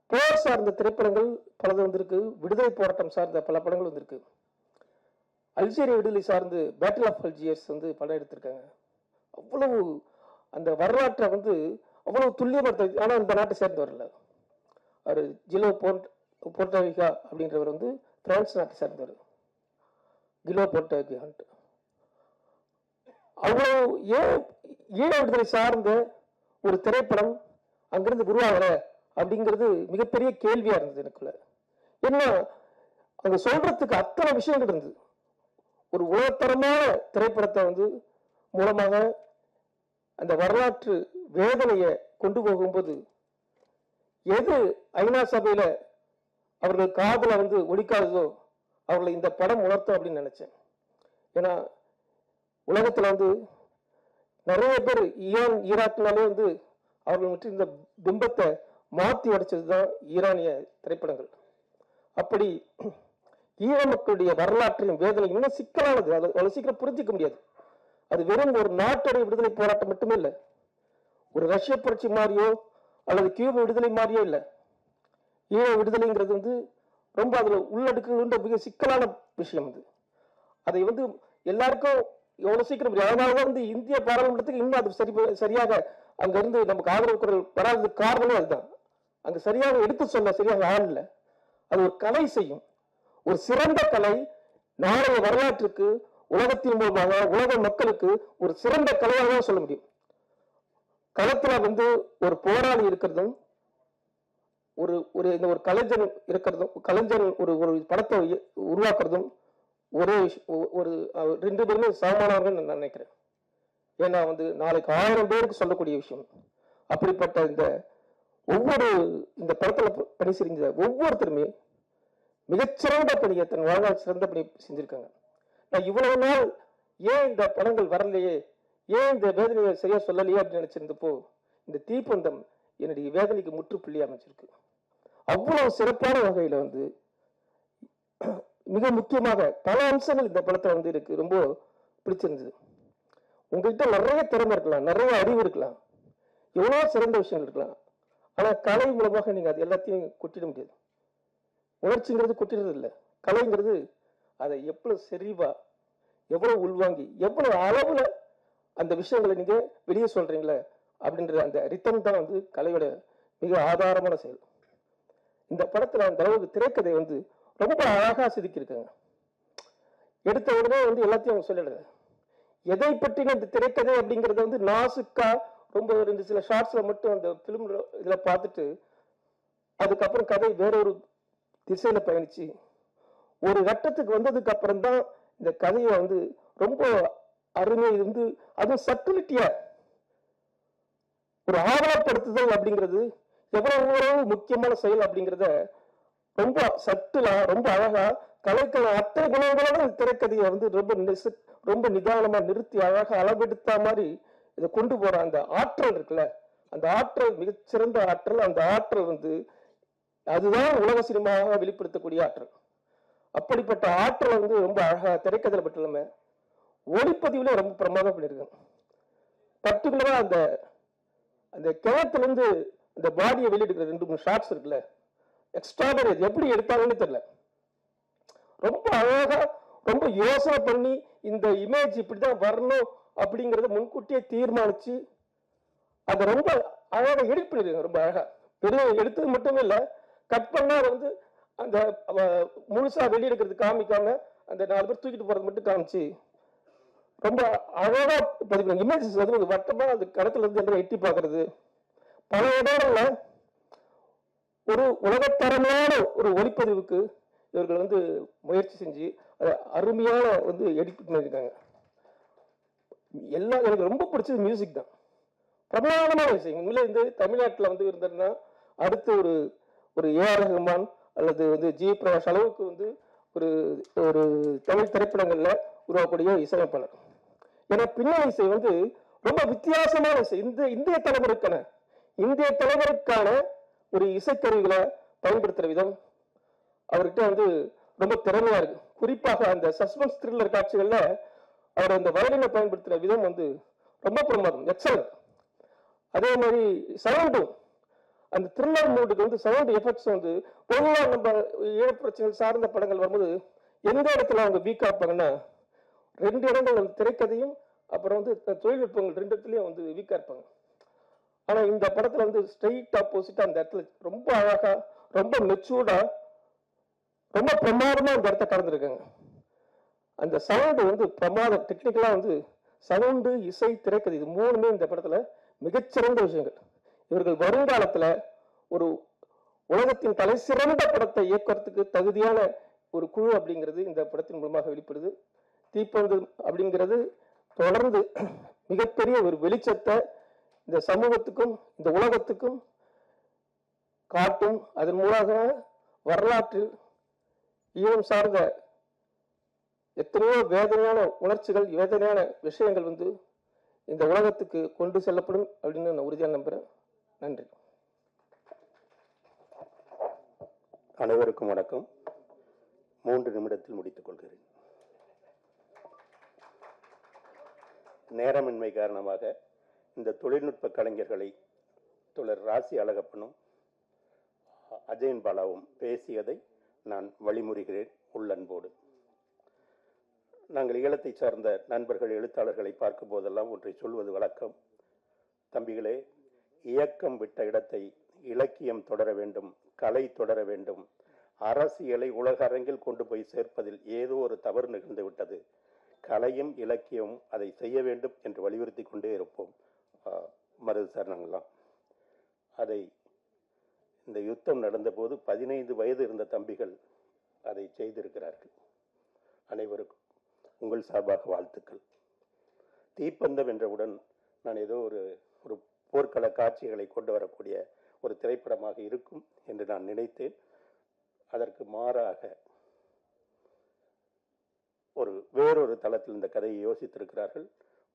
Speaker 9: போர் சார்ந்த திரைப்படங்கள் பலது வந்திருக்கு, விடுதலை போராட்டம் சார்ந்த பல படங்கள் வந்திருக்கு. அல்ஜீரியா விடுதலை சார்ந்து பேட்டில் ஆஃப் அல்ஜியர்ஸ் படம் எடுத்திருக்காங்க. அவ்வளவு அந்த வரலாற்றை அவ்வளவு துல்லியப்படுத்த. ஆனால் இந்த நாட்டை சேர்ந்து வரல. அவர் ஜிலோ போர்ட்டோவிகா அப்படின்றவர் பிரான்ஸ் நாட்டை சேர்ந்தவர். கிலோ போர்ட்டோவிகான்ட்டு அவ்வளவு ஏன் ஈழ விடுதலை சார்ந்த ஒரு திரைப்படம் அங்கிருந்து உருவாகல அப்படிங்கிறது மிகப்பெரிய கேள்வியா இருந்தது எனக்குள்ள. என்ன அங்க சொல்றதுக்கு அத்தனை விஷயங்கள் இருந்தது. ஒரு உலகத்தரமான திரைப்படத்தை மூலமாக அந்த வரலாற்று வேதனையை கொண்டு போகும்போது எது ஐநா சபையில அவர்கள் காதுல ஒலிக்காததோ அவர்களை இந்த படம் உணர்த்தும் அப்படின்னு நினைச்சேன். ஏன்னா உலகத்துல நிறைய பேர் ஈரான் ஈராக்னாலே அவர்கள் இந்த பிம்பத்தை மாற்றி அடிச்சது தான் ஈரானிய திரைப்படங்கள். அப்படி ஈழ மக்களுடைய வரலாற்றையும் வேதனை இன்னும் சிக்கலானது. அது அவ்வளவு சீக்கிரம் புரிஞ்சிக்க முடியாது. அது வெறும் ஒரு நாட்டுடைய விடுதலை போராட்டம் மட்டுமே இல்லை, ஒரு ரஷ்ய புரட்சி மாதிரியோ அல்லது கியூப விடுதலை மாதிரியோ இல்லை. ஈழ விடுதலைங்கிறது வந்து ரொம்ப அதுல உள்ளடுக்குன்ற மிக சிக்கலான விஷயம். அதை வந்து எல்லாருக்கும் எவ்வளவு சீக்கிரம் புரியும். அதனாலதான் வந்து இந்திய பாராளுமன்றத்துக்கு இன்னும் அது சரியாக அங்க இருந்து நமக்கு ஆதரவு குரல் வராததுக்கு காரணமே அதுதான். அங்க சரியாக எடுத்து சொல்ல சரியாக ஆள் இல்லை. அது ஒரு கலை செய்யும், ஒரு சிறந்த கலை. நாளைய வரலாற்றுக்கு உலகத்தின் மூலமாக உலக மக்களுக்கு ஒரு சிறந்த கலையாக தான் சொல்ல முடியும். களத்துல வந்து ஒரு போராளி இருக்கிறதும் ஒரு கலைஞன் இருக்கிறதும், கலைஞன் ஒரு படத்தை உருவாக்குறதும் ஒரு ரெண்டு பேருமே சமமானவர்கள் நான் நினைக்கிறேன். ஏன்னா வந்து நாளைக்கு 1000 பேருக்கு சொல்லக்கூடிய விஷயம். அப்படிப்பட்ட இந்த படத்துல பணி செஞ்ச ஒவ்வொருத்தருமே மிகச்சிறந்த பணியை தன் வாழ்நாள் சிறந்த பணி செஞ்சிருக்காங்க. நான் இவ்வளவு நாள் ஏன் இந்த படங்கள் வரலையே, ஏன் இந்த வேதனையை சரியா சொல்லலையே அப்படின்னு நினைச்சிருந்தப்போ இந்த தீப்பந்தம் என்னுடைய வேதனைக்கு முற்றுப்புள்ளி அமைச்சிருக்கு. அவ்வளவு சிறப்பான வகையில வந்து மிக முக்கியமாக பல அம்சங்கள் இந்த படத்தை வந்து எனக்கு ரொம்ப பிடிச்சிருந்தது. உங்கள்கிட்ட நிறைய திறமை இருக்கலாம், நிறைய அறிவு இருக்கலாம், எவ்வளவு சிறந்த விஷயங்கள் இருக்கலாம். ஆனா கலை மூலமாக நீங்க அது எல்லாத்தையும் கொட்டிட முடியாது. உணர்ச்சிங்கிறது கொட்டிடுறது இல்லை. கலைங்கிறது அதை எவ்வளவு செறிவா, எவ்வளவு உள்வாங்கி, எவ்வளவு அளவுல அந்த விஷயங்களை நீங்க வெளியே சொல்றீங்களே அப்படின்ற அந்த ரித்தம் தான் வந்து கலையோட மிக ஆதாரமான செயல். இந்த படத்துல அந்த அளவுக்கு திரைக்கதை வந்து ரொம்ப அழகா செதுக்கியிருக்காங்க. எடுத்த உடனே வந்து எல்லாத்தையும் அவங்க சொல்லிடுறாங்க. எதை பற்றின இந்த திரைக்கதை அப்படிங்கறத வந்து நாசுக்கா ரொம்ப சில ஷார்ட்ஸ்ல மட்டும் அந்த பிலிம் இதுல பார்த்துட்டு அதுக்கப்புறம் கதை வேறொரு திசையில பயணிச்சு ஒரு கட்டத்துக்கு வந்ததுக்கு அப்புறம் தான் இந்த கதையை வந்து ரொம்ப அருமை வந்து அதுவும் சட்டிலிட்டியா ஒரு ஆவணப்படுத்துதல் அப்படிங்கிறது எவ்வளவு முக்கியமான செயல் அப்படிங்கிறத ரொம்ப சட்டுலா ரொம்ப அழகா கலைக்கான அத்தனை குணங்களோட திரைக்கதையை வந்து ரொம்ப நிதானமா நிறுத்தி அழகா அளவெடுத்த மாதிரி இதை கொண்டு போற அந்த ஆற்றல் இருக்குல்ல, அந்த ஆற்றல் மிகச்சிறந்த ஆற்றல். அந்த ஆற்றல் வந்து அதுதான் உலக சினிமாவாக வெளிப்படுத்தக்கூடிய ஆற்றல். அப்படிப்பட்ட ஆற்றல் வந்து ரொம்ப அழகா திரைக்கதையில மட்டும் இல்லாம ஒளிப்பதிவுல ரொம்ப பிரமாதம் பண்ணியிருக்காங்க. பர்டிகுலரா அந்த கிணத்துல இருந்து அந்த பாடியை வெளியெடுக்கிற 2-3 ஷாட்ஸ் இருக்குல்ல, எக்ஸ்ட்ராடனரி. எப்படி எடுத்தாங்கன்னு தெரியல, ரொம்ப அழகா ரொம்ப யோசனை பண்ணி இந்த இமேஜ் இப்படிதான் வரணும் அப்படிங்கறத முன்கூட்டியே தீர்மானிச்சு அதை ரொம்ப அழகா எடிட் பண்ணிருக்காங்க. ரொம்ப அழகா பெரிய எடுத்தது மட்டுமே இல்ல, கட் பண்ணா வந்து அந்த முழுசா வெளியெடுக்கிறது காமிக்காம அந்த 4 பேர் தூக்கிட்டு போறது மட்டும் காமிச்சு ரொம்ப அழகா பதிவு இமேஜஸ் வந்து வட்டமா அது கடத்துல இருந்து எட்டி பாக்குறது. பல இடங்கள்ல ஒரு உலகத்தரமான ஒரு ஒளிப்பதிவுக்கு இவர்கள் வந்து முயற்சி செஞ்சு அதை அருமையான வந்து எடிட் பண்ணியிருக்காங்க. எல்லாம் எனக்கு ரொம்ப பிடிச்சது மியூசிக் தான், பிரமாதமான விஷயம். உண்மையிலே இந்த தமிழ்நாட்டில் வந்து இருந்ததுன்னா அடுத்து ஒரு ஏஆர் ரஹ்மான் அல்லது வந்து ஜி பிரகாஷ் அளவுக்கு வந்து ஒரு தமிழ் திரைப்படங்கள்ல உருவாக்கக்கூடிய இசையமைப்பாளர். ஏன்னா பின்னணி இசை வந்து ரொம்ப வித்தியாசமான இசை. இந்திய தலைவருக்கான ஒரு இசைக்கருவிகளை பயன்படுத்துற விதம் அவர்கிட்ட வந்து ரொம்ப திறமையா இருக்கு. குறிப்பாக அந்த சஸ்பென்ஸ் த்ரில்லர் காட்சிகள்ல அவர் அந்த வயலினை பயன்படுத்துற விதம் வந்து ரொம்ப பிரமாதம், எக்ஸலன்ட். அதே மாதிரி சவுண்டும் அந்த த்ரில்லர் மூடுக்கு வந்து சவுண்ட் எஃபெக்ட்ஸ் வந்து பொதுவாக நம்ம ஈழப்பிரச்சனைகள் சார்ந்த படங்கள் வரும்போது எந்த இடத்துல அவங்க வீக்கா இருப்பாங்கன்னா 2 இடங்கள் வந்து திரைக்கதையும் அப்புறம் வந்து தொழில்நுட்பங்கள் 2 இடத்துலயும் வந்து வீக்கா இருப்பாங்க. ஆனா இந்த படத்துல வந்து ஸ்ட்ரெயிட் ஆப்போசிட்டா அந்த இடத்துல ரொம்ப அழகா ரொம்ப மெச்சூர்டா ரொம்ப பிரமாதமா அந்த இடத்த கடந்திருக்காங்க. அந்த சவுண்டு வந்து பிரமாதம். டெக்னிக்கலா வந்து சவுண்டு, இசை, திரைக்கதை இது 3மே இந்த படத்துல மிகச்சிறந்த விஷயங்கள். இவர்கள் வருங்காலத்துல ஒரு உலகத்தின் தலை சிறந்த படத்தை இயக்கிறதுக்கு தகுதியான ஒரு குழு அப்படிங்கிறது இந்த படத்தின் மூலமாக வெளிப்படுது. தீப்பந்தம் அப்படிங்கிறது தொடர்ந்து மிகப்பெரிய ஒரு வெளிச்சத்தை இந்த சமூகத்துக்கும் இந்த உலகத்துக்கும் காட்டும். அதன் மூலமாக வரலாற்றில் ஈழம் சார்ந்த எத்தனையோ வேதனையான உணர்ச்சிகள், வேதனையான விஷயங்கள் வந்து இந்த உலகத்துக்கு கொண்டு செல்லப்படும் அப்படின்னு நான் உறுதியாக நம்புறேன். நன்றி.
Speaker 10: அனைவருக்கும் வணக்கம். 3 நிமிடத்தில் முடித்துக் கொள்கிறேன். நேரமின்மை காரணமாக இந்த தொழில்நுட்ப கலைஞர்களை தோழர் ராசி அழகப்பனும் அஜயன் பாலாவும் பேசியதை நான் வழிமுறுகிறேன் உள்ளன்போடு. நாங்கள் ஈழத்தை சார்ந்த நண்பர்கள் எழுத்தாளர்களை பார்க்கும் போதெல்லாம் ஒன்றை சொல்வது வழக்கம். தம்பிகளே, இயக்கம் விட்ட இடத்தை இலக்கியம் தொடர வேண்டும், கலை தொடர வேண்டும். அரசியலை உலக அரங்கில் கொண்டு போய் சேர்ப்பதில் ஏதோ ஒரு தவறு நிகழ்ந்து விட்டது. கலையும் இலக்கியமும் அதை செய்ய வேண்டும் என்று வலியுறுத்தி கொண்டே இருப்போம். மருது சார் நாங்கள்லாம் அதை இந்த யுத்தம் நடந்தபோது 15 வயது இருந்த தம்பிகள் அதை செய்திருக்கிறார்கள். அனைவருக்கும் உங்கள் சார்பாக வாழ்த்துக்கள். தீப்பந்தம் என்றவுடன் நான் ஏதோ ஒரு போர்க்கள காட்சிகளை கொண்டு வரக்கூடிய ஒரு திரைப்படமாக இருக்கும் என்று நான் நினைத்தேன். அதற்கு மாறாக வேறொரு தளத்தில் இந்த கதையை யோசித்திருக்கிறார்கள்.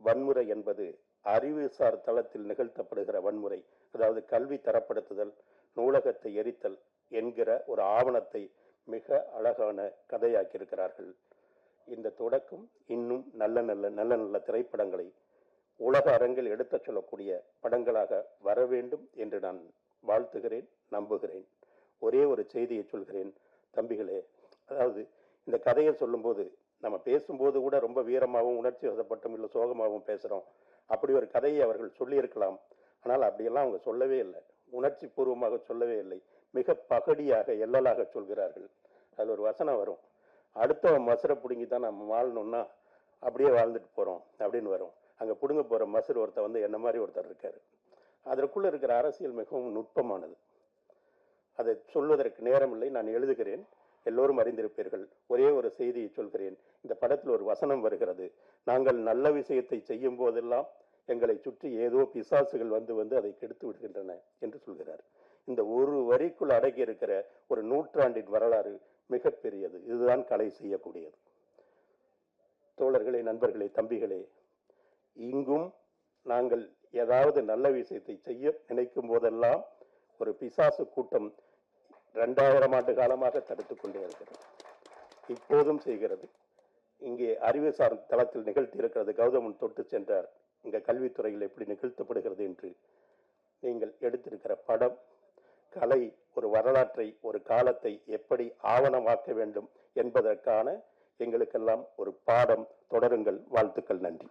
Speaker 10: வன்முறை என்பது அறிவுசார் தளத்தில் நிகழ்த்தப்படுகிற வன்முறை, அதாவது கல்வி தரப்படுத்துதல், நூலகத்தை எரித்தல் என்கிற ஒரு ஆவணத்தை மிக அழகான கதையாக்கியிருக்கிறார்கள். இந்த தொடக்கம் இன்னும் நல்ல நல்ல நல்ல நல்ல திரைப்படங்களை உலக அரங்கில் எடுத்துச் சொல்லக்கூடிய படங்களாக வர வேண்டும் என்று நான் வாழ்த்துகிறேன், நம்புகிறேன். ஒரே ஒரு செய்தியை சொல்கிறேன் தம்பிகளே. அதாவது இந்த கதையை சொல்லும்போது நம்ம பேசும்போது கூட ரொம்ப வீரமாகவும் உணர்ச்சி வசப்பட்டும் இல்லை சோகமாகவும் பேசுகிறோம். அப்படி ஒரு கதையை அவர்கள் சொல்லியிருக்கலாம். ஆனால் அப்படியெல்லாம் அவங்க சொல்லவே இல்லை, உணர்ச்சி பூர்வமாக சொல்லவே இல்லை. மிக பகடியாக எல்லலாக சொல்கிறார்கள். அதில் ஒரு வசனம் வரும், அடுத்தவன் மசுரை பிடுங்கி தான் நம்ம வாழணும்னா அப்படியே வாழ்ந்துட்டு போகிறோம் அப்படின்னு வரும். அங்கே பிடுங்க போகிற மசுறு ஒருத்தர் வந்து என்ன மாதிரி ஒருத்தர் இருக்கார். அதற்குள்ளே இருக்கிற அரசியல் மிகவும் நுட்பமானது. அதை சொல்வதற்கு நேரமில்லை, நான் எழுதுகிறேன், எல்லோரும் அறிந்திருப்பீர்கள். ஒரே ஒரு செய்தியை சொல்கிறேன். இந்த படத்தில் ஒரு வசனம் வருகிறது, நாங்கள் நல்ல விஷயத்தை செய்யும் போதெல்லாம் எங்களை சுற்றி ஏதோ பிசாசுகள் வந்து வந்து அதை கெடுத்து விடுகின்றன என்று சொல்கிறார். இந்த ஒரு வரிக்குள் அடங்கி இருக்கிற ஒரு நூற்றாண்டின் வரலாறு மிகப்பெரியது. இதுதான் கலை செய்யக்கூடியது. தோழர்களே, நண்பர்களே, தம்பிகளே, இங்கும் நாங்கள் ஏதாவது நல்ல விஷயத்தை செய்ய நினைக்கும் போதெல்லாம் ஒரு பிசாசு கூட்டம் 2000 ஆண்டு காலமாக தடுத்து கொண்டே இருக்கிறது. இப்போதும் செய்கிறது. இங்கே அறிவுசார் தளத்தில் நிகழ்த்தி இருக்கிறது. கௌதமன் தொட்டு சென்றார், இங்கே கல்வித்துறையில் எப்படி நிகழ்த்தப்படுகிறது என்று. நீங்கள் எடுத்திருக்கிற படம், கலை ஒரு வரலாற்றை, ஒரு காலத்தை எப்படி ஆவணமாக்க வேண்டும் என்பதற்கான எங்களுக்கெல்லாம் ஒரு பாடம். தொடருங்கள். வாழ்த்துக்கள். நன்றி.